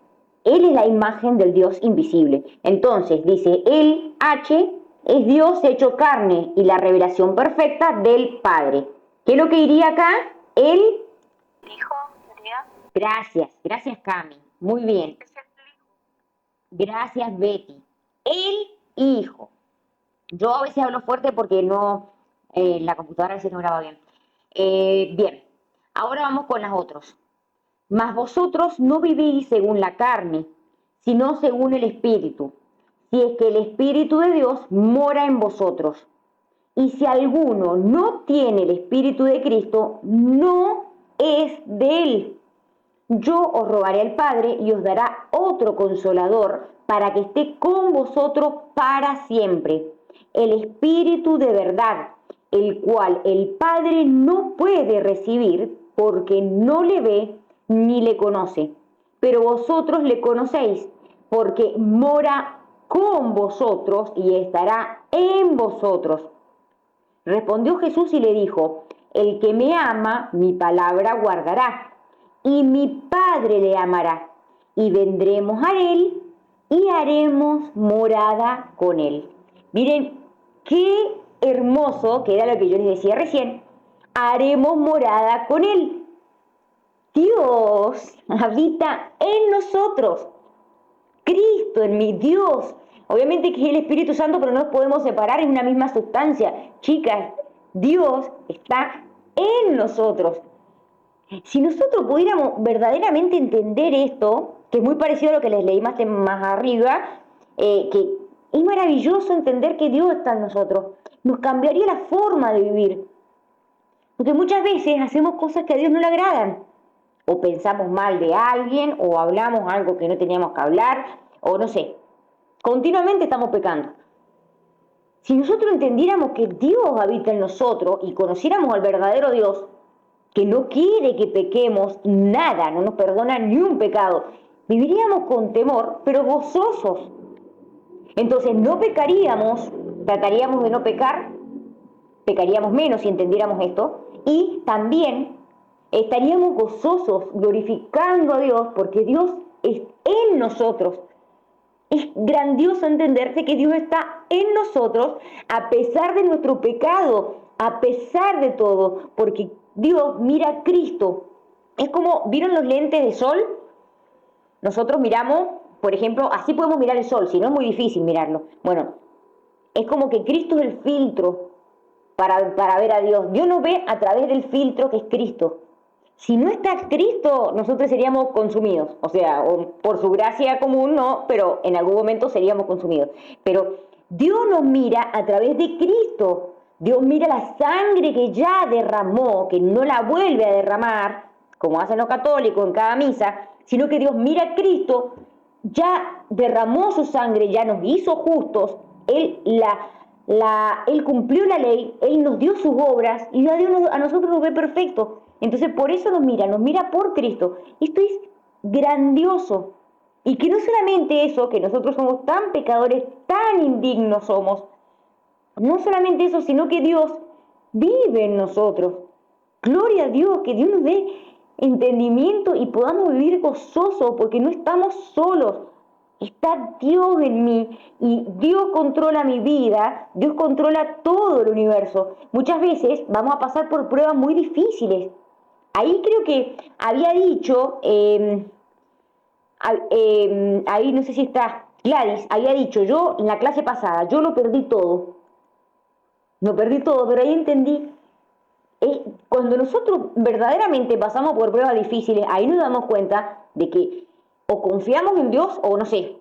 Él es la imagen del Dios invisible. Entonces, dice, el H es Dios hecho carne y la revelación perfecta del Padre. ¿Qué es lo que diría acá? El Hijo sería. Gracias Cami. Muy bien. Gracias Betty. el Hijo. Yo a veces hablo fuerte porque no, la computadora a veces no graba bien. Bien, ahora vamos con las otras. Mas vosotros no vivís según la carne, sino según el Espíritu, si es que el Espíritu de Dios mora en vosotros. Y si alguno no tiene el Espíritu de Cristo, no es de él. Yo os rogaré al Padre y os dará otro consolador para que esté con vosotros para siempre, el Espíritu de verdad, el cual el Padre no puede recibir porque no le ve ni le conoce, pero vosotros le conocéis porque mora con vosotros y estará en vosotros. Respondió Jesús y le dijo, el que me ama, mi palabra guardará, y mi Padre le amará, y vendremos a él y haremos morada con él. Miren, qué hermoso, que era lo que yo les decía recién, haremos morada con él. Dios habita en nosotros. Cristo en mí, Dios. Obviamente que es el Espíritu Santo, pero no nos podemos separar, en una misma sustancia. Chicas, Dios está en nosotros. Si nosotros pudiéramos verdaderamente entender esto, que es muy parecido a lo que les leí más arriba, que es maravilloso entender que Dios está en nosotros, nos cambiaría la forma de vivir. Porque muchas veces hacemos cosas que a Dios no le agradan. O pensamos mal de alguien, o hablamos algo que no teníamos que hablar, o no sé. Continuamente estamos pecando. Si nosotros entendiéramos que Dios habita en nosotros y conociéramos al verdadero Dios, que no quiere que pequemos nada, no nos perdona ni un pecado, viviríamos con temor, pero gozosos. Entonces no pecaríamos, trataríamos de no pecar, pecaríamos menos si entendiéramos esto, y también estaríamos gozosos, glorificando a Dios, porque Dios es en nosotros. Es grandioso entenderse que Dios está en nosotros a pesar de nuestro pecado, a pesar de todo, porque Dios mira a Cristo. Es como, ¿vieron los lentes de sol? Nosotros miramos, por ejemplo, así podemos mirar el sol, si no es muy difícil mirarlo. Bueno, es como que Cristo es el filtro para ver a Dios. Dios nos ve a través del filtro que es Cristo. Si no está Cristo, nosotros seríamos consumidos. O sea, por su gracia común no, pero en algún momento seríamos consumidos. Pero Dios nos mira a través de Cristo. Dios mira la sangre que ya derramó, que no la vuelve a derramar, como hacen los católicos en cada misa, sino que Dios mira a Cristo, ya derramó su sangre, ya nos hizo justos, Él cumplió la ley, Él nos dio sus obras y a nosotros nos ve perfecto. Entonces por eso nos mira por Cristo. Esto es grandioso. Y que no solamente eso, que nosotros somos tan pecadores, tan indignos somos, no solamente eso, sino que Dios vive en nosotros. Gloria a Dios, que Dios nos dé entendimiento y podamos vivir gozosos, porque no estamos solos. Está Dios en mí y Dios controla mi vida, Dios controla todo el universo. Muchas veces vamos a pasar por pruebas muy difíciles. Ahí creo que había dicho, ahí no sé si está, Gladys, había dicho, yo en la clase pasada, yo lo perdí todo, pero ahí entendí, cuando nosotros verdaderamente pasamos por pruebas difíciles, ahí nos damos cuenta de que o confiamos en Dios o no sé,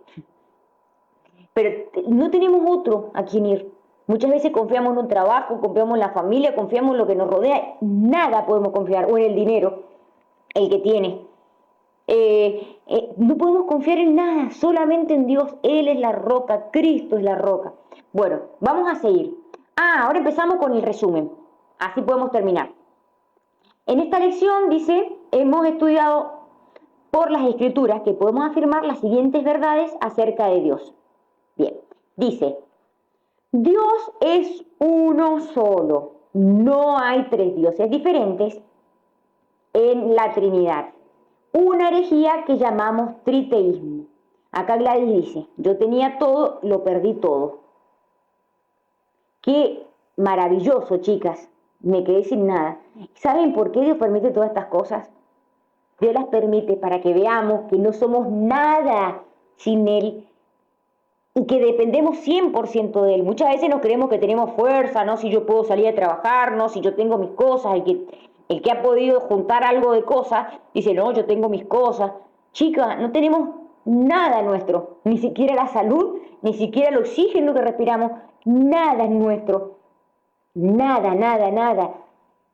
pero no tenemos otro a quien ir. Muchas veces confiamos en un trabajo, confiamos en la familia, confiamos en lo que nos rodea, nada podemos confiar, o en el dinero, el que tiene. No podemos confiar en nada, solamente en Dios. Él es la roca, Cristo es la roca. Bueno, vamos a seguir. Ahora empezamos con el resumen, así podemos terminar. En esta lección dice, hemos estudiado por las Escrituras que podemos afirmar las siguientes verdades acerca de Dios. Bien, dice, Dios es uno solo, no hay tres dioses diferentes en la Trinidad. Una herejía que llamamos triteísmo. Acá Gladys dice, yo tenía todo, lo perdí todo. Qué maravilloso, chicas, me quedé sin nada. ¿Saben por qué Dios permite todas estas cosas? Dios las permite para que veamos que no somos nada sin Él. y que dependemos 100% de Él. Muchas veces nos creemos que tenemos fuerza, ¿no? Si yo puedo salir a trabajar, ¿no? Si yo tengo mis cosas, el que ha podido juntar algo de cosas, dice, no, yo tengo mis cosas. Chicas, no tenemos nada nuestro, ni siquiera la salud, ni siquiera el oxígeno que respiramos, nada es nuestro. Nada, nada, nada.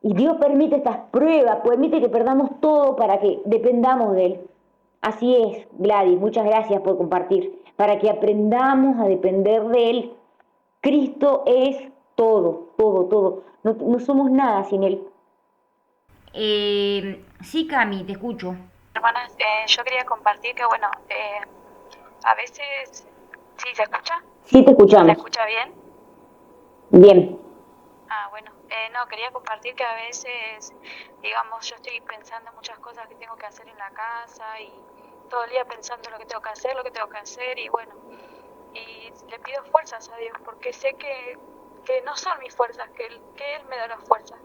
Y Dios permite estas pruebas, permite que perdamos todo para que dependamos de Él. Así es, Gladys, muchas gracias por compartir. Para que aprendamos a depender de Él. Cristo es todo, todo, todo. No somos nada sin Él. Sí, Cami, te escucho. Hermanas, yo quería compartir que, bueno, a veces... ¿Sí se escucha? Sí, te escuchamos. ¿Se escucha bien? Bien. Ah, bueno, no, quería compartir que a veces, digamos, yo estoy pensando en muchas cosas que tengo que hacer en la casa y todo el día pensando lo que tengo que hacer y bueno, y le pido fuerzas a Dios porque sé que no son mis fuerzas, que Él me da las fuerzas.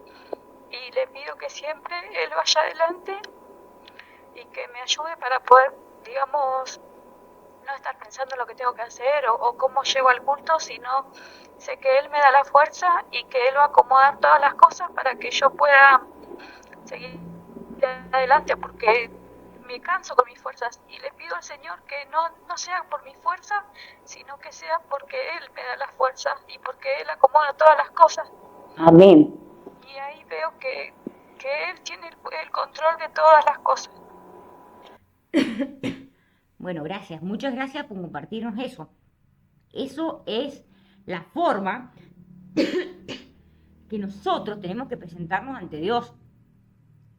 Y le pido que siempre Él vaya adelante y que me ayude para poder, digamos, no estar pensando en lo que tengo que hacer o cómo llego al culto, sino sé que Él me da la fuerza y que Él va a acomodar todas las cosas para que yo pueda seguir adelante, porque me canso con mis fuerzas y le pido al Señor que no sea por mi fuerza, sino que sea porque Él me da la fuerza y porque Él acomoda todas las cosas. Amén. Y ahí veo que Él tiene el control de todas las cosas. Bueno, gracias. Muchas gracias por compartirnos eso. Eso es la forma que nosotros tenemos que presentarnos ante Dios.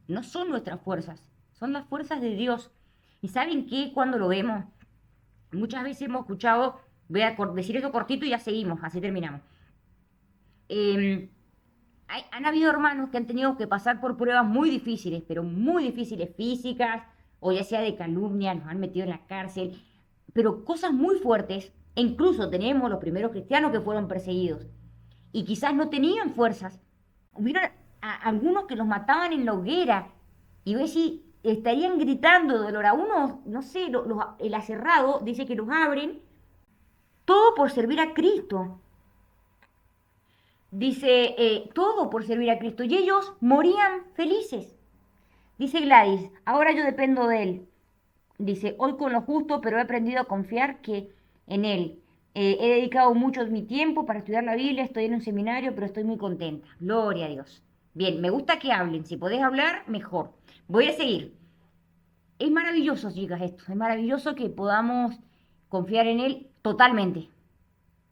No son nuestras fuerzas, son las fuerzas de Dios. ¿Y saben qué? Cuando lo vemos, muchas veces hemos escuchado, voy a decir esto cortito y ya seguimos, así terminamos. Han habido hermanos que han tenido que pasar por pruebas muy difíciles, pero muy difíciles, físicas, o ya sea de calumnia, nos han metido en la cárcel, pero cosas muy fuertes. E incluso tenemos los primeros cristianos que fueron perseguidos y quizás no tenían fuerzas. Hubieron algunos que los mataban en la hoguera y ves si estarían gritando de dolor. A unos, no sé, el aserrado dice que los abren, todo por servir a Cristo. Dice, todo por servir a Cristo. Y ellos morían felices. Dice Gladys, ahora yo dependo de Él. Dice, hoy con lo justo, pero he aprendido a confiar que en Él. He dedicado mucho de mi tiempo para estudiar la Biblia, estoy en un seminario, pero estoy muy contenta. Gloria a Dios. Bien, me gusta que hablen. Si podés hablar, mejor. Voy a seguir. Es maravilloso, chicas, esto. Es maravilloso que podamos confiar en Él totalmente.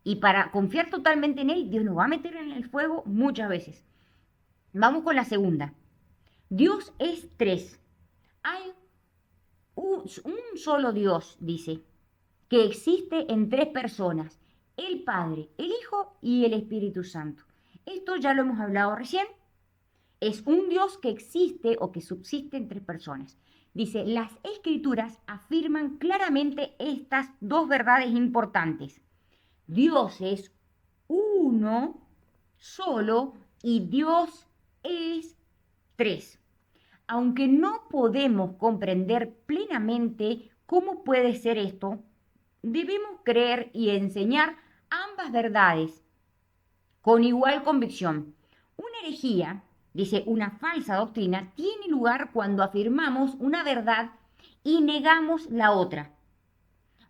Y para confiar totalmente en Él, Dios nos va a meter en el fuego muchas veces. Vamos con la segunda. Dios es tres. Hay un solo Dios, dice, que existe en tres personas. El Padre, el Hijo y el Espíritu Santo. Esto ya lo hemos hablado recién. Es un Dios que existe o que subsiste en tres personas. Dice, las Escrituras afirman claramente estas dos verdades importantes. Dios es uno solo y Dios es tres. Aunque no podemos comprender plenamente cómo puede ser esto, debemos creer y enseñar ambas verdades con igual convicción. Una herejía, dice, una falsa doctrina, tiene lugar cuando afirmamos una verdad y negamos la otra,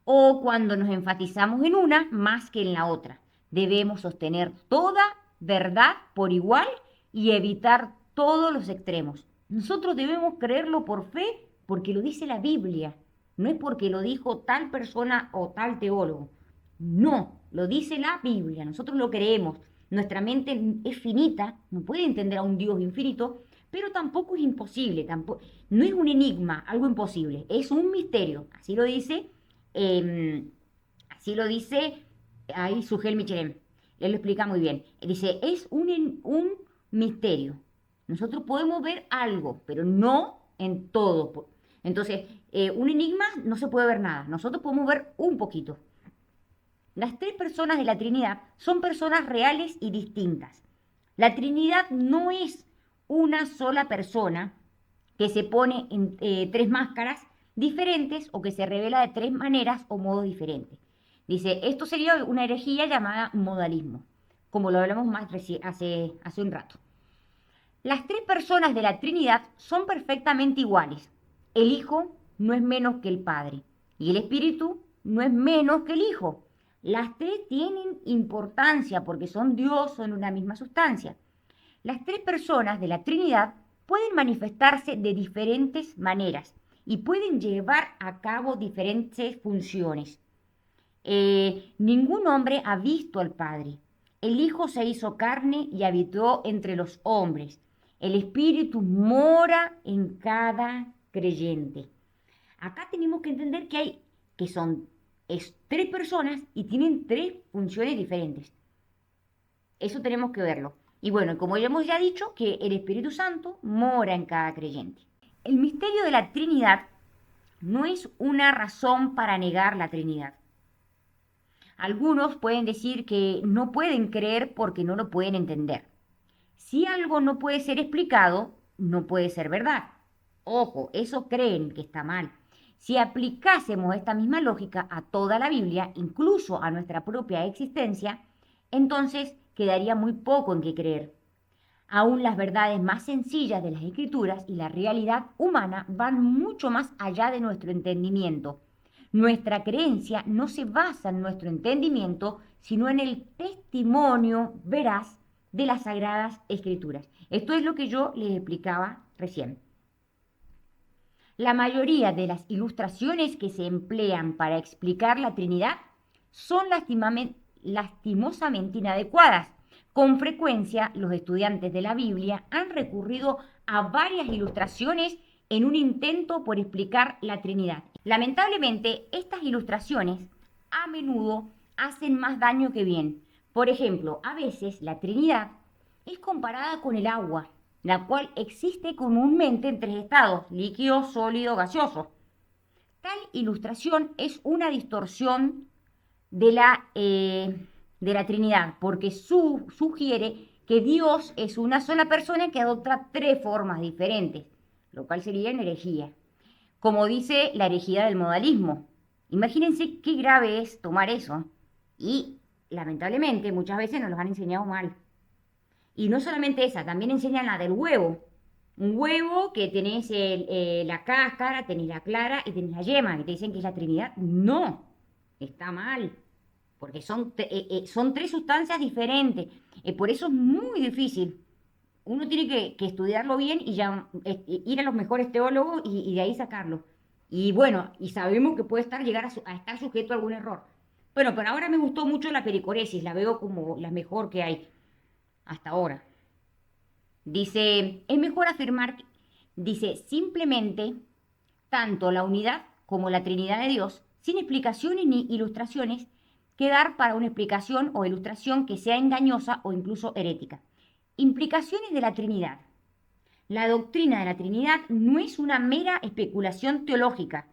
o cuando nos enfatizamos en una más que en la otra. Debemos sostener toda verdad por igual y evitar todos los extremos. Nosotros debemos creerlo por fe porque lo dice la Biblia, no es porque lo dijo tal persona o tal teólogo. No, lo dice la Biblia, nosotros lo creemos. Nuestra mente es finita, no puede entender a un Dios infinito, pero tampoco es imposible, no es un enigma, algo imposible, es un misterio. Así lo dice ahí Sugel Michelem. Él lo explica muy bien. Dice, es un misterio. Nosotros podemos ver algo, pero no en todo. Entonces, un enigma no se puede ver nada. Nosotros podemos ver un poquito. Las tres personas de la Trinidad son personas reales y distintas. La Trinidad no es una sola persona que se pone en tres máscaras diferentes o que se revela de tres maneras o modos diferentes. Dice, esto sería una herejía llamada modalismo, como lo hablamos más hace un rato. Las tres personas de la Trinidad son perfectamente iguales. El Hijo no es menos que el Padre y el Espíritu no es menos que el Hijo. Las tres tienen importancia porque son Dios, son una misma sustancia. Las tres personas de la Trinidad pueden manifestarse de diferentes maneras y pueden llevar a cabo diferentes funciones. Ningún hombre ha visto al Padre. El Hijo se hizo carne y habitó entre los hombres. El Espíritu mora en cada creyente. Acá tenemos que entender que son tres personas y tienen tres funciones diferentes. Eso tenemos que verlo. Y bueno, como ya hemos dicho, que el Espíritu Santo mora en cada creyente. El misterio de la Trinidad no es una razón para negar la Trinidad. Algunos pueden decir que no pueden creer porque no lo pueden entender. Si algo no puede ser explicado, no puede ser verdad. Ojo, eso creen que está mal. Si aplicásemos esta misma lógica a toda la Biblia, incluso a nuestra propia existencia, entonces quedaría muy poco en qué creer. Aún las verdades más sencillas de las Escrituras y la realidad humana van mucho más allá de nuestro entendimiento. Nuestra creencia no se basa en nuestro entendimiento, sino en el testimonio veraz de las Sagradas Escrituras. Esto es lo que yo les explicaba recién. La mayoría de las ilustraciones que se emplean para explicar la Trinidad son lastimosamente inadecuadas. Con frecuencia, los estudiantes de la Biblia han recurrido a varias ilustraciones en un intento por explicar la Trinidad. Lamentablemente, estas ilustraciones a menudo hacen más daño que bien. Por ejemplo, a veces la Trinidad es comparada con el agua, la cual existe comúnmente en tres estados: líquido, sólido, gaseoso. Tal ilustración es una distorsión de la Trinidad, porque sugiere que Dios es una sola persona que adopta tres formas diferentes, lo cual sería una herejía. Como dice la herejía del modalismo. Imagínense qué grave es tomar eso. Y lamentablemente muchas veces nos los han enseñado mal. Y no solamente esa, también enseñan la del huevo. Un huevo que tenés la cáscara, tenés la clara y tenés la yema, que te dicen que es la Trinidad. No, está mal, porque son tres sustancias diferentes. Por eso es muy difícil. Uno tiene que estudiarlo bien y ya ir a los mejores teólogos y de ahí sacarlo. Y bueno, y sabemos que puede llegar a estar sujeto a algún error. Bueno, pero ahora me gustó mucho la pericoresis, la veo como la mejor que hay hasta ahora. Dice, es mejor afirmar, dice, simplemente tanto la unidad como la Trinidad de Dios, sin explicaciones ni ilustraciones, que dar para una explicación o ilustración que sea engañosa o incluso herética. Implicaciones de la Trinidad. La doctrina de la Trinidad no es una mera especulación teológica,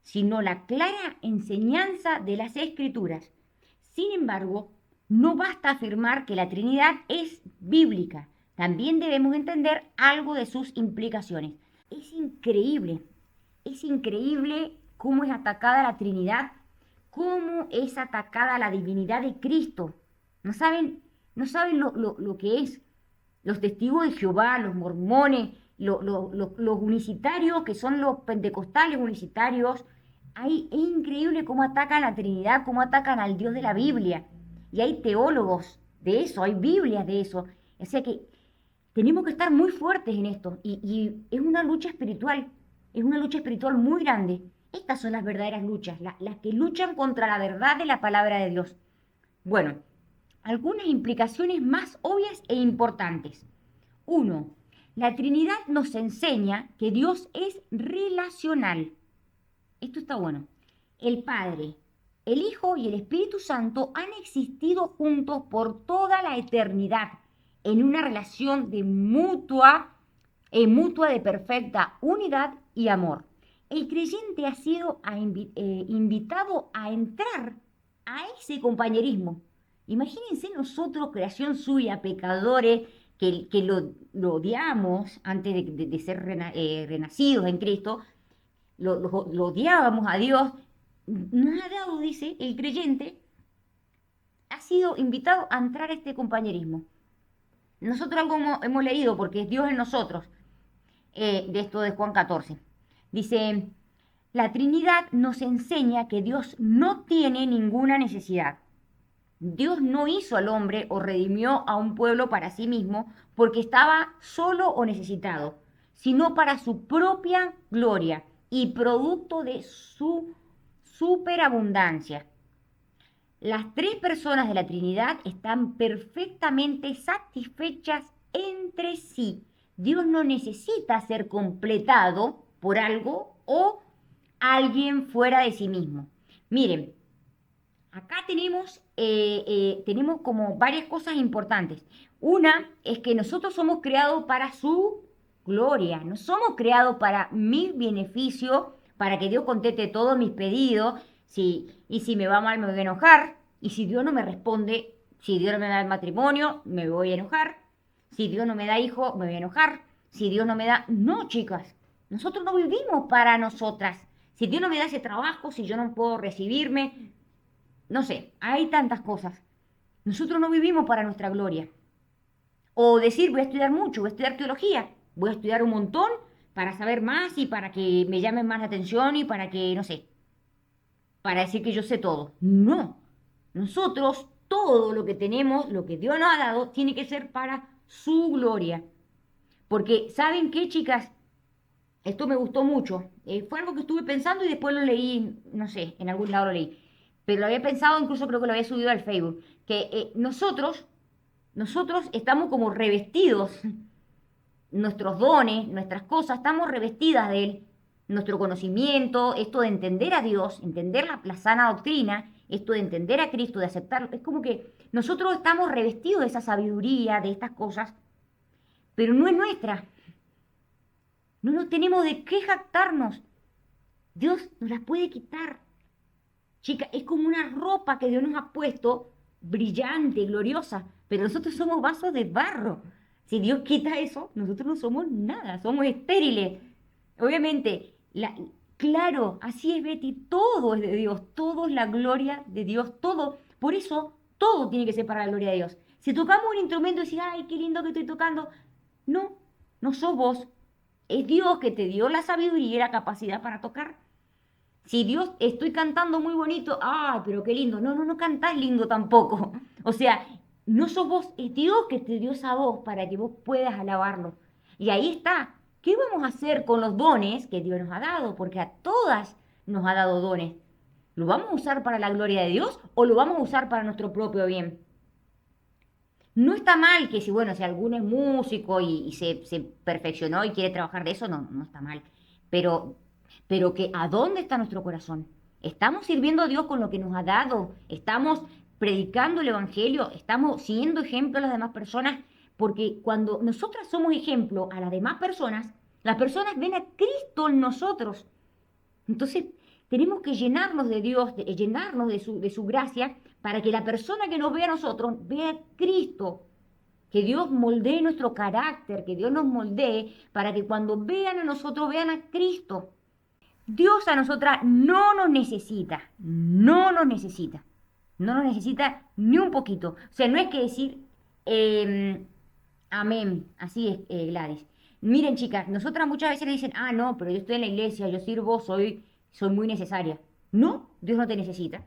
sino la clara enseñanza de las Escrituras. Sin embargo, no basta afirmar que la Trinidad es bíblica, también debemos entender algo de sus implicaciones. Es increíble cómo es atacada la Trinidad, cómo es atacada la divinidad de Cristo. No saben lo que es. Los testigos de Jehová, los mormones, los unicitarios, que son los pentecostales unicitarios, es increíble cómo atacan la Trinidad, cómo atacan al Dios de la Biblia. Y hay teólogos de eso, hay Biblias de eso. O sea que tenemos que estar muy fuertes en esto. Y es una lucha espiritual muy grande. Estas son las verdaderas luchas, las que luchan contra la verdad de la palabra de Dios. Bueno, algunas implicaciones más obvias e importantes. 1. La Trinidad nos enseña que Dios es relacional. Esto está bueno. El Padre, el Hijo y el Espíritu Santo han existido juntos por toda la eternidad en una relación de mutua de perfecta unidad y amor. El creyente ha sido invitado a entrar a ese compañerismo. Imagínense nosotros, creación suya, pecadores, que lo odiamos antes de ser renacidos en Cristo, lo odiábamos a Dios, nos ha dado, dice, el creyente ha sido invitado a entrar a este compañerismo. Nosotros algo hemos leído, porque es Dios en nosotros, de esto de Juan 14. Dice, la Trinidad nos enseña que Dios no tiene ninguna necesidad. Dios no hizo al hombre o redimió a un pueblo para sí mismo porque estaba solo o necesitado, sino para su propia gloria y producto de su superabundancia. Las tres personas de la Trinidad están perfectamente satisfechas entre sí. Dios no necesita ser completado por algo o alguien fuera de sí mismo. Miren, acá tenemos como varias cosas importantes. Una es que nosotros somos creados para su gloria, no somos creados para mi beneficio, para que Dios conteste todos mis pedidos. Y si me va mal me voy a enojar, y si Dios no me responde, si Dios no me da el matrimonio, me voy a enojar, si Dios no me da hijo, me voy a enojar, si Dios no me da... No, chicas, nosotros no vivimos para nosotras. Si Dios no me da ese trabajo, si yo no puedo recibirme, no sé, hay tantas cosas. Nosotros no vivimos para nuestra gloria. O decir, voy a estudiar mucho, voy a estudiar teología, voy a estudiar un montón para saber más y para que me llamen más la atención y para que, no sé, para decir que yo sé todo. No, nosotros todo lo que tenemos, lo que Dios nos ha dado, tiene que ser para su gloria. Porque, ¿saben qué, chicas? Esto me gustó mucho. Fue algo que estuve pensando y después lo leí, no sé, en algún lado lo leí. Pero lo había pensado, incluso creo que lo había subido al Facebook. Que nosotros estamos como revestidos, nuestros dones, nuestras cosas, estamos revestidas de Él. Nuestro conocimiento, esto de entender a Dios, entender la sana doctrina, esto de entender a Cristo, de aceptarlo, es como que nosotros estamos revestidos de esa sabiduría, de estas cosas, pero no es nuestra. No nos tenemos de qué jactarnos. Dios nos las puede quitar. Chica, es como una ropa que Dios nos ha puesto, brillante, gloriosa, pero nosotros somos vasos de barro. Si Dios quita eso, nosotros no somos nada, somos estériles. Obviamente, claro, así es, Betty, todo es de Dios, todo es la gloria de Dios, todo. Por eso, todo tiene que ser para la gloria de Dios. Si tocamos un instrumento y decís, ay, qué lindo que estoy tocando, no sos vos. Es Dios que te dio la sabiduría y la capacidad para tocar. Si Dios, estoy cantando muy bonito, ay, pero qué lindo. No cantás lindo tampoco. O sea, no sos vos, es Dios que te dio esa voz para que vos puedas alabarlo. Y ahí está. ¿Qué vamos a hacer con los dones que Dios nos ha dado? Porque a todas nos ha dado dones. ¿Lo vamos a usar para la gloria de Dios o lo vamos a usar para nuestro propio bien? No está mal que si alguno es músico y se perfeccionó y quiere trabajar de eso, no está mal. Pero que ¿a dónde está nuestro corazón? ¿Estamos sirviendo a Dios con lo que nos ha dado? ¿Estamos predicando el Evangelio? ¿Estamos siendo ejemplo a las demás personas? Porque cuando nosotras somos ejemplo a las demás personas, las personas ven a Cristo en nosotros. Entonces, tenemos que llenarnos de Dios, llenarnos de su gracia, para que la persona que nos vea a nosotros vea a Cristo. Que Dios moldee nuestro carácter, que Dios nos moldee, para que cuando vean a nosotros, vean a Cristo. Dios a nosotras no nos necesita ni un poquito. O sea, no es que decir, amén, así es, Gladys. Miren, chicas, nosotras muchas veces le dicen, no, pero yo estoy en la iglesia, yo sirvo, soy muy necesaria. No, Dios no te necesita.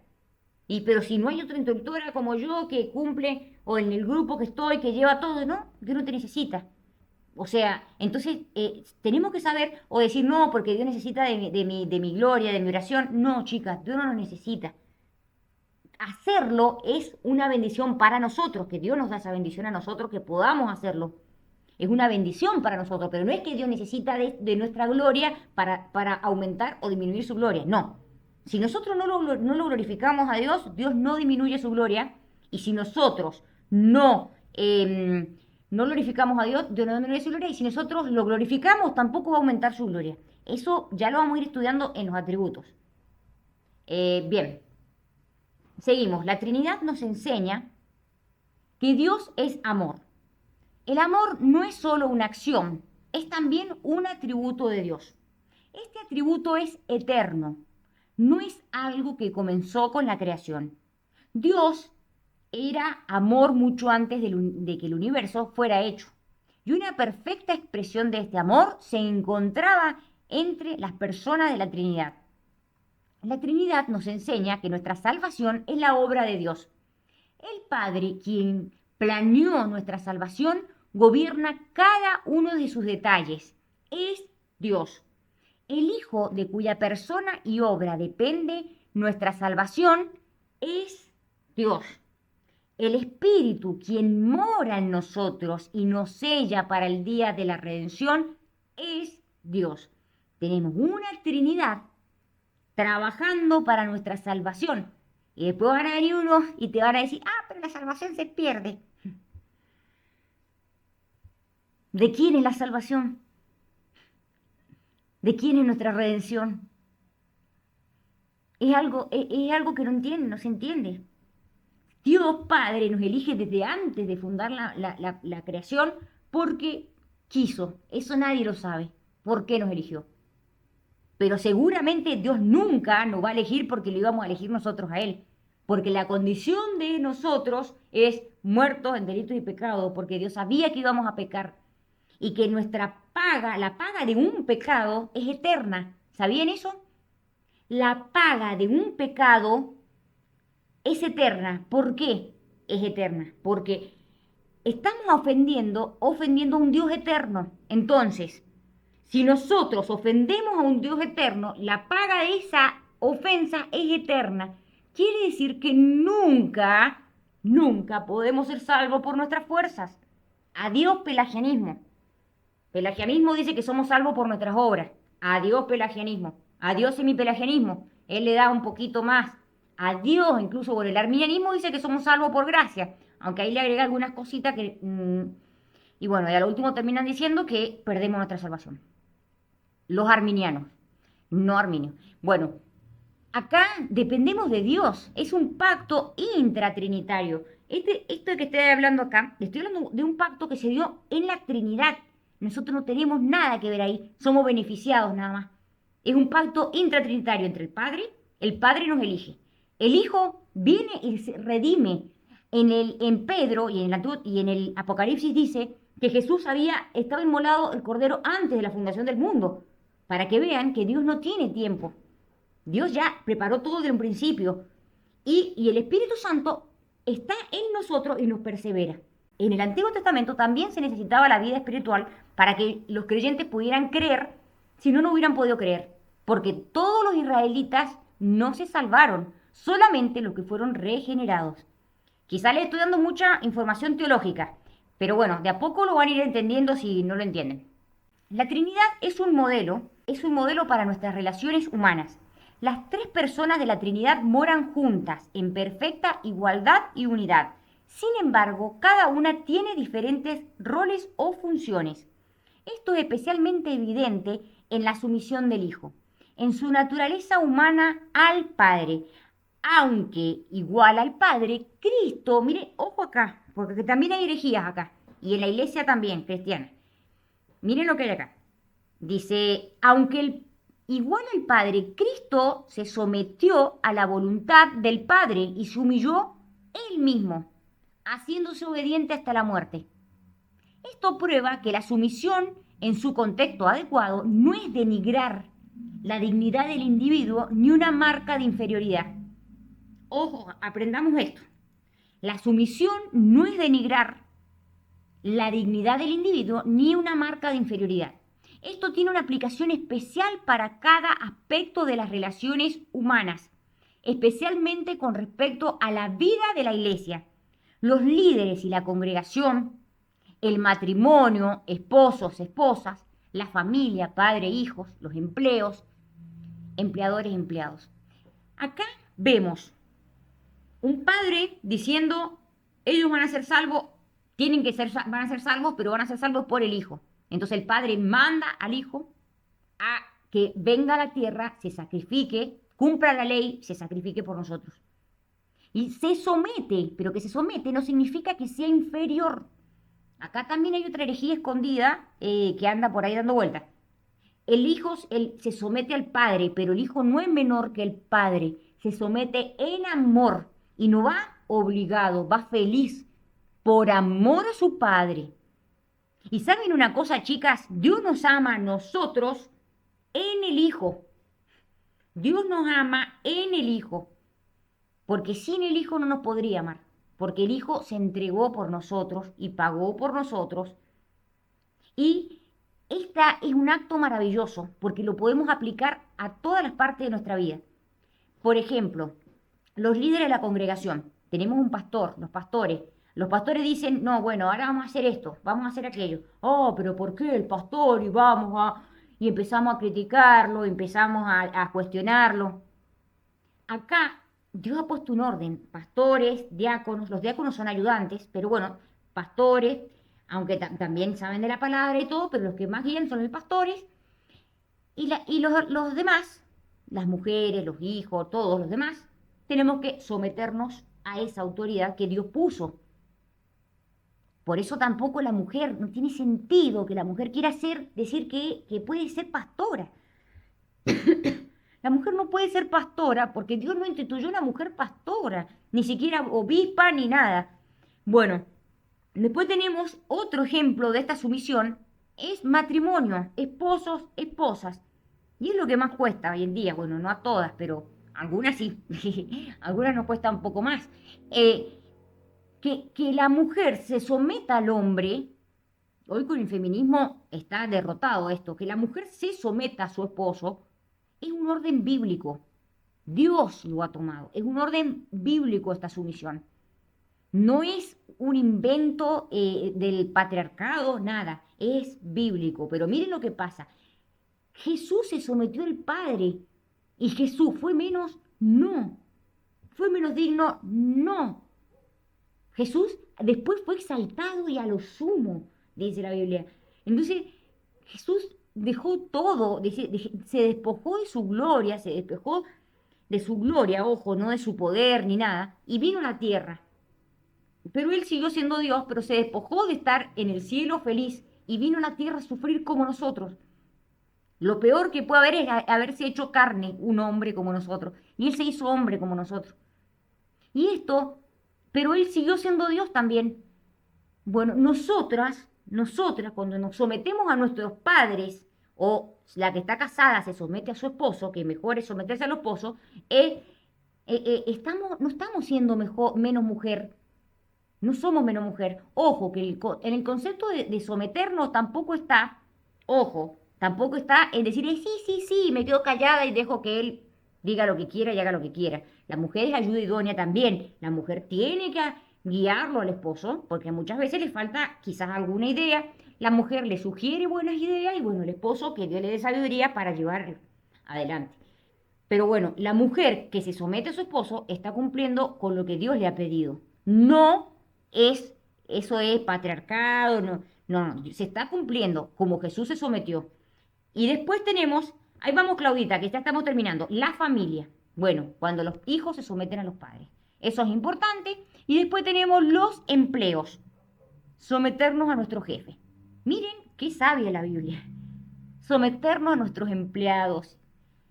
Pero si no hay otra instructora como yo que cumple, o en el grupo que estoy, que lleva todo, no, Dios no te necesita. O sea, entonces tenemos que saber, o decir, no, porque Dios necesita de mi gloria, de mi oración. No, chicas, Dios no nos necesita. Hacerlo es una bendición para nosotros, que Dios nos da esa bendición a nosotros, que podamos hacerlo. Es una bendición para nosotros, pero no es que Dios necesita de nuestra gloria para aumentar o disminuir su gloria, no. Si nosotros no lo glorificamos a Dios, Dios no disminuye su gloria, y si nosotros no glorificamos a Dios, Dios no disminuye su gloria, y si nosotros lo glorificamos, tampoco va a aumentar su gloria. Eso ya lo vamos a ir estudiando en los atributos. Bien, seguimos. La Trinidad nos enseña que Dios es amor. El amor no es solo una acción, es también un atributo de Dios. Este atributo es eterno. no es algo que comenzó con la creación. Dios era amor mucho antes de que el universo fuera hecho. Y una perfecta expresión de este amor se encontraba entre las personas de la Trinidad. La Trinidad nos enseña que nuestra salvación es la obra de Dios. El Padre, quien planeó nuestra salvación, gobierna cada uno de sus detalles. Es Dios. El Hijo, de cuya persona y obra depende nuestra salvación, es Dios. El Espíritu, quien mora en nosotros y nos sella para el día de la redención, es Dios. Tenemos una Trinidad trabajando para nuestra salvación. Y después van a venir unos y te van a decir, pero la salvación se pierde. ¿De quién es la salvación? ¿De quién es nuestra redención? Es algo que no se entiende. Dios Padre nos elige desde antes de fundar la creación porque quiso. Eso nadie lo sabe. ¿Por qué nos eligió? Pero seguramente Dios nunca nos va a elegir porque lo íbamos a elegir nosotros a Él. Porque la condición de nosotros es muertos en delitos y pecados, porque Dios sabía que íbamos a pecar y que nuestra paga, la paga de un pecado, es eterna. ¿Sabían eso? La paga de un pecado es eterna. ¿Por qué es eterna? Porque estamos ofendiendo a un Dios eterno. Entonces, si nosotros ofendemos a un Dios eterno, la paga de esa ofensa es eterna. Quiere decir que nunca podemos ser salvos por nuestras fuerzas. Adiós pelagianismo. Pelagianismo dice que somos salvos por nuestras obras. Adiós pelagianismo. Adiós semipelagianismo. Él le da un poquito más. Adiós, incluso por el arminianismo dice que somos salvos por gracia. Aunque ahí le agrega algunas cositas que... y bueno, y a lo último terminan diciendo que perdemos nuestra salvación. Los arminianos, no arminios. Bueno, acá dependemos de Dios. Es un pacto intratrinitario. Esto que estoy hablando acá, estoy hablando de un pacto que se dio en la Trinidad. Nosotros no tenemos nada que ver ahí. Somos beneficiados nada más. Es un pacto intratrinitario entre el Padre. El Padre nos elige. El Hijo viene y se redime. En Pedro y en el Apocalipsis dice que Jesús había estado inmolado el Cordero antes de la fundación del mundo. Para que vean que Dios no tiene tiempo. Dios ya preparó todo desde un principio. Y el Espíritu Santo está en nosotros y nos persevera. En el Antiguo Testamento también se necesitaba la vida espiritual para que los creyentes pudieran creer, si no, no hubieran podido creer. Porque todos los israelitas no se salvaron, solamente los que fueron regenerados. Quizá les estoy dando mucha información teológica, pero bueno, de a poco lo van a ir entendiendo si no lo entienden. La Trinidad es un modelo para nuestras relaciones humanas. Las tres personas de la Trinidad moran juntas, en perfecta igualdad y unidad. Sin embargo, cada una tiene diferentes roles o funciones. Esto es especialmente evidente en la sumisión del Hijo, en su naturaleza humana al Padre. Aunque igual al Padre, Cristo, mire, ojo acá, porque también hay herejías acá, y en la iglesia también, cristiana. Miren lo que hay acá. Dice, aunque igual al Padre, Cristo se sometió a la voluntad del Padre y se humilló él mismo, haciéndose obediente hasta la muerte. Esto prueba que la sumisión en su contexto adecuado no es denigrar la dignidad del individuo ni una marca de inferioridad. Ojo, aprendamos esto. La sumisión no es denigrar la dignidad del individuo ni una marca de inferioridad. Esto tiene una aplicación especial para cada aspecto de las relaciones humanas, especialmente con respecto a la vida de la iglesia. Los líderes y la congregación, el matrimonio, esposos, esposas, la familia, padre, hijos, los empleos, empleadores, empleados. Acá vemos un padre diciendo, ellos van a ser salvos, van a ser salvos, pero van a ser salvos por el Hijo. Entonces el Padre manda al Hijo a que venga a la tierra, se sacrifique, cumpla la ley, se sacrifique por nosotros. Y se somete, pero que se somete no significa que sea inferior. Acá también hay otra herejía escondida que anda por ahí dando vueltas. el hijo se somete al padre, pero el hijo no es menor que el padre, se somete en amor y no va obligado, va feliz por amor a su padre. Y saben una cosa, chicas, Dios nos ama a nosotros en el Hijo. Dios nos ama en el Hijo, porque sin el Hijo no nos podría amar, porque el Hijo se entregó por nosotros y pagó por nosotros. Y esta es un acto maravilloso, porque lo podemos aplicar a todas las partes de nuestra vida. Por ejemplo, los líderes de la congregación, tenemos un pastor, los pastores dicen, no, bueno, ahora vamos a hacer esto, vamos a hacer aquello. Oh, pero ¿por qué el pastor? Y empezamos a criticarlo, empezamos a cuestionarlo. Acá Dios ha puesto un orden, pastores, diáconos, los diáconos son ayudantes, pero bueno, pastores, aunque también saben de la palabra y todo, pero los que más guían son los pastores, y los demás, las mujeres, los hijos, todos los demás, tenemos que someternos a esa autoridad que Dios puso. Por eso tampoco la mujer, no tiene sentido que la mujer quiera decir que puede ser pastora. La mujer no puede ser pastora porque Dios no instituyó una mujer pastora, ni siquiera obispa ni nada. Bueno, después tenemos otro ejemplo de esta sumisión, es matrimonio, esposos, esposas. Y es lo que más cuesta hoy en día, bueno, no a todas, pero algunas sí, algunas nos cuesta un poco más. Que la mujer se someta al hombre, hoy con el feminismo está derrotado esto, que la mujer se someta a su esposo, es un orden bíblico. Dios lo ha tomado, es un orden bíblico esta sumisión. No es un invento del patriarcado, nada, es bíblico. Pero miren lo que pasa. Jesús se sometió al Padre. ¿Y Jesús fue menos? No. ¿Fue menos digno? No. Jesús después fue exaltado y a lo sumo, dice la Biblia. Entonces, Jesús dejó todo, se despojó de su gloria, ojo, no de su poder ni nada, y vino a la tierra. Pero él siguió siendo Dios, pero se despojó de estar en el cielo feliz y vino a la tierra a sufrir como nosotros. Lo peor que puede haber es haberse hecho carne un hombre como nosotros. Y él se hizo hombre como nosotros. Pero él siguió siendo Dios también. Bueno, nosotras, cuando nos sometemos a nuestros padres, o la que está casada se somete a su esposo, que mejor es someterse al esposo, no estamos siendo menos mujer. No somos menos mujer. Ojo, que en el concepto de someternos tampoco está en decir, sí, me quedo callada y dejo que él diga lo que quiera y haga lo que quiera. La mujer es ayuda idónea también. La mujer tiene que guiarlo al esposo, porque muchas veces le falta quizás alguna idea. La mujer le sugiere buenas ideas y bueno, el esposo que Dios le dé sabiduría para llevar adelante. Pero bueno, la mujer que se somete a su esposo está cumpliendo con lo que Dios le ha pedido. Eso es patriarcado, no, se está cumpliendo como Jesús se sometió. Y después tenemos, ahí vamos Claudita, que ya estamos terminando, la familia. Bueno, cuando los hijos se someten a los padres. Eso es importante. Y después tenemos los empleos. Someternos a nuestro jefe. Miren qué sabia la Biblia. Someternos a nuestros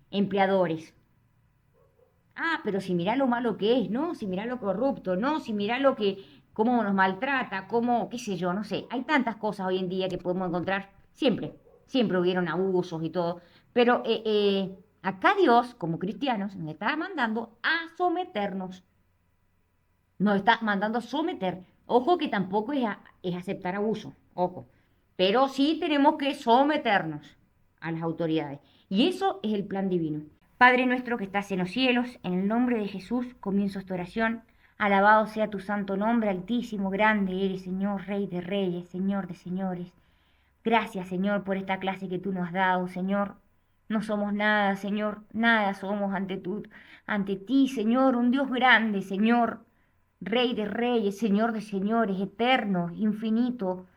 empleadores. Ah, pero si mirá lo malo que es, ¿no? Si mirá lo corrupto, ¿no? Si mirá cómo nos maltrata, qué sé yo, no sé. Hay tantas cosas hoy en día que podemos encontrar. Siempre hubieron abusos y todo. Pero acá Dios, como cristianos, nos está mandando a someternos. Nos está mandando a someter. Ojo que tampoco es aceptar abuso, ojo. Pero sí tenemos que someternos a las autoridades. Y eso es el plan divino. Padre nuestro que estás en los cielos, en el nombre de Jesús comienzo esta oración. Alabado sea tu santo nombre, altísimo, grande eres, Señor, Rey de reyes, Señor de señores. Gracias, Señor, por esta clase que tú nos has dado, Señor. No somos nada, Señor, nada somos ante ti, Señor, un Dios grande, Señor, Rey de reyes, Señor de señores, eterno, infinito.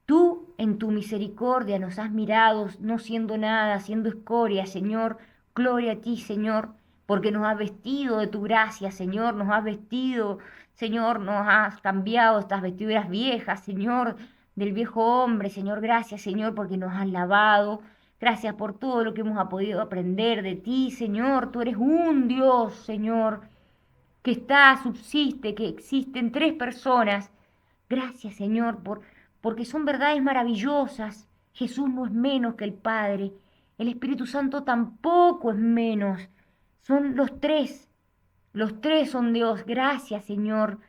Tú, en tu misericordia, nos has mirado, no siendo nada, siendo escoria, Señor. Gloria a ti, Señor, porque nos has vestido de tu gracia, Señor. Nos has vestido, Señor, nos has cambiado estas vestiduras viejas, Señor, del viejo hombre, Señor. Gracias, Señor, porque nos has lavado. Gracias por todo lo que hemos podido aprender de ti, Señor. Tú eres un Dios, Señor, que está, subsiste, que existen tres personas. Gracias, Señor, porque son verdades maravillosas. Jesús no es menos que el Padre. El Espíritu Santo tampoco es menos. Son los tres. Los tres son Dios. Gracias, Señor.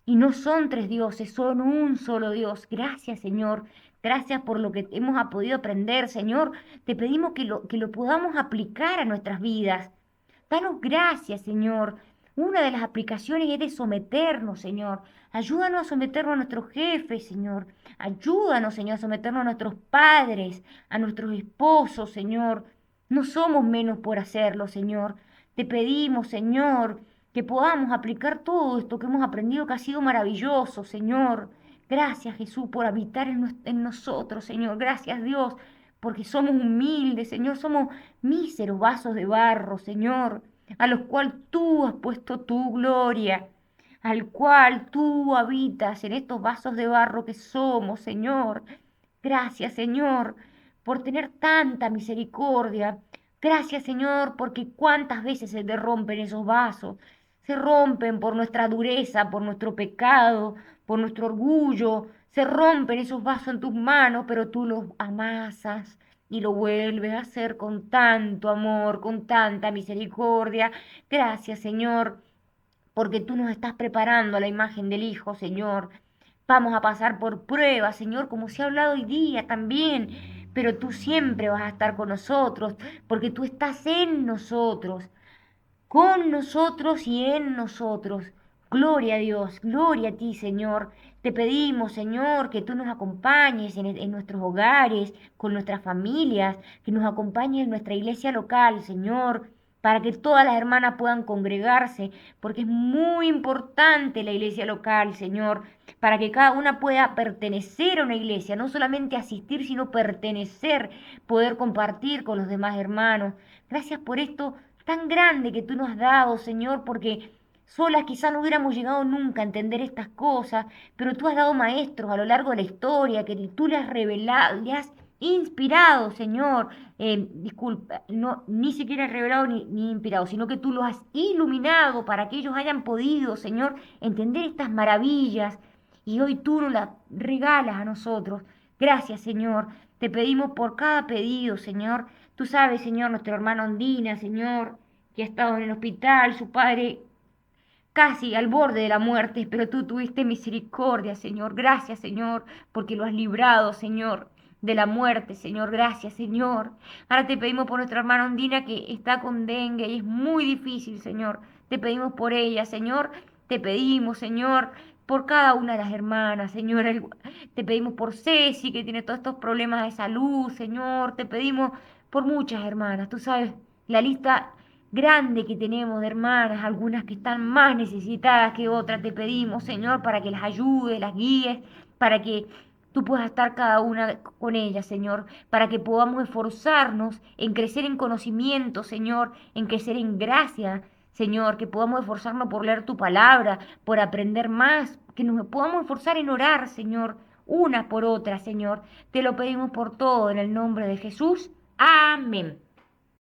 Y no son tres dioses, son un solo Dios. Gracias, Señor. Gracias por lo que hemos podido aprender, Señor. Te pedimos que lo podamos aplicar a nuestras vidas. Danos gracias, Señor. Una de las aplicaciones es de someternos, Señor. Ayúdanos a someternos a nuestros jefes, Señor. Ayúdanos, Señor, a someternos a nuestros padres, a nuestros esposos, Señor. No somos menos por hacerlo, Señor. Te pedimos, Señor, que podamos aplicar todo esto que hemos aprendido, que ha sido maravilloso, Señor. Gracias, Jesús, por habitar en nosotros, Señor. Gracias, Dios, porque somos humildes, Señor. Somos míseros vasos de barro, Señor, a los cuales tú has puesto tu gloria, al cual tú habitas en estos vasos de barro que somos, Señor. Gracias, Señor, por tener tanta misericordia. Gracias, Señor, porque cuántas veces se te rompen esos vasos. Se rompen por nuestra dureza, por nuestro pecado, por nuestro orgullo. Se rompen esos vasos en tus manos, pero tú los amasas y lo vuelves a hacer con tanto amor, con tanta misericordia. Gracias, Señor, porque tú nos estás preparando a la imagen del Hijo, Señor. Vamos a pasar por pruebas, Señor, como se ha hablado hoy día también, pero tú siempre vas a estar con nosotros, porque tú estás en nosotros, con nosotros y en nosotros. Gloria a Dios, gloria a ti, Señor. Te pedimos, Señor, que tú nos acompañes en nuestros hogares, con nuestras familias, que nos acompañes en nuestra iglesia local, Señor, para que todas las hermanas puedan congregarse, porque es muy importante la iglesia local, Señor, para que cada una pueda pertenecer a una iglesia, no solamente asistir, sino pertenecer, poder compartir con los demás hermanos. Gracias por esto tan grande que tú nos has dado, Señor, porque solas quizá no hubiéramos llegado nunca a entender estas cosas, pero tú has dado maestros a lo largo de la historia que tú le has revelado, le has inspirado, Señor. Disculpa, no, ni siquiera revelado ni inspirado, sino que tú los has iluminado para que ellos hayan podido, Señor, entender estas maravillas. Y hoy tú nos las regalas a nosotros. Gracias, Señor. Te pedimos por cada pedido, Señor. Tú sabes, Señor, nuestro hermano Ondina, Señor, que ha estado en el hospital, su padre casi al borde de la muerte, pero tú tuviste misericordia, Señor. Gracias, Señor, porque lo has librado, Señor, de la muerte, Señor. Gracias, Señor. Ahora te pedimos por nuestra hermana Ondina que está con dengue y es muy difícil, Señor. Te pedimos por ella, Señor. Te pedimos, Señor, por cada una de las hermanas, Señor. Te pedimos por Ceci, que tiene todos estos problemas de salud, Señor. Te pedimos por muchas hermanas. Tú sabes la lista grande que tenemos de hermanas, algunas que están más necesitadas que otras. Te pedimos, Señor, para que las ayudes, las guíes, para que tú puedas estar cada una con ellas, Señor, para que podamos esforzarnos en crecer en conocimiento, Señor, en crecer en gracia, Señor, que podamos esforzarnos por leer tu palabra, por aprender más, que nos podamos esforzar en orar, Señor, una por otra, Señor. Te lo pedimos por todo en el nombre de Jesús. Amén.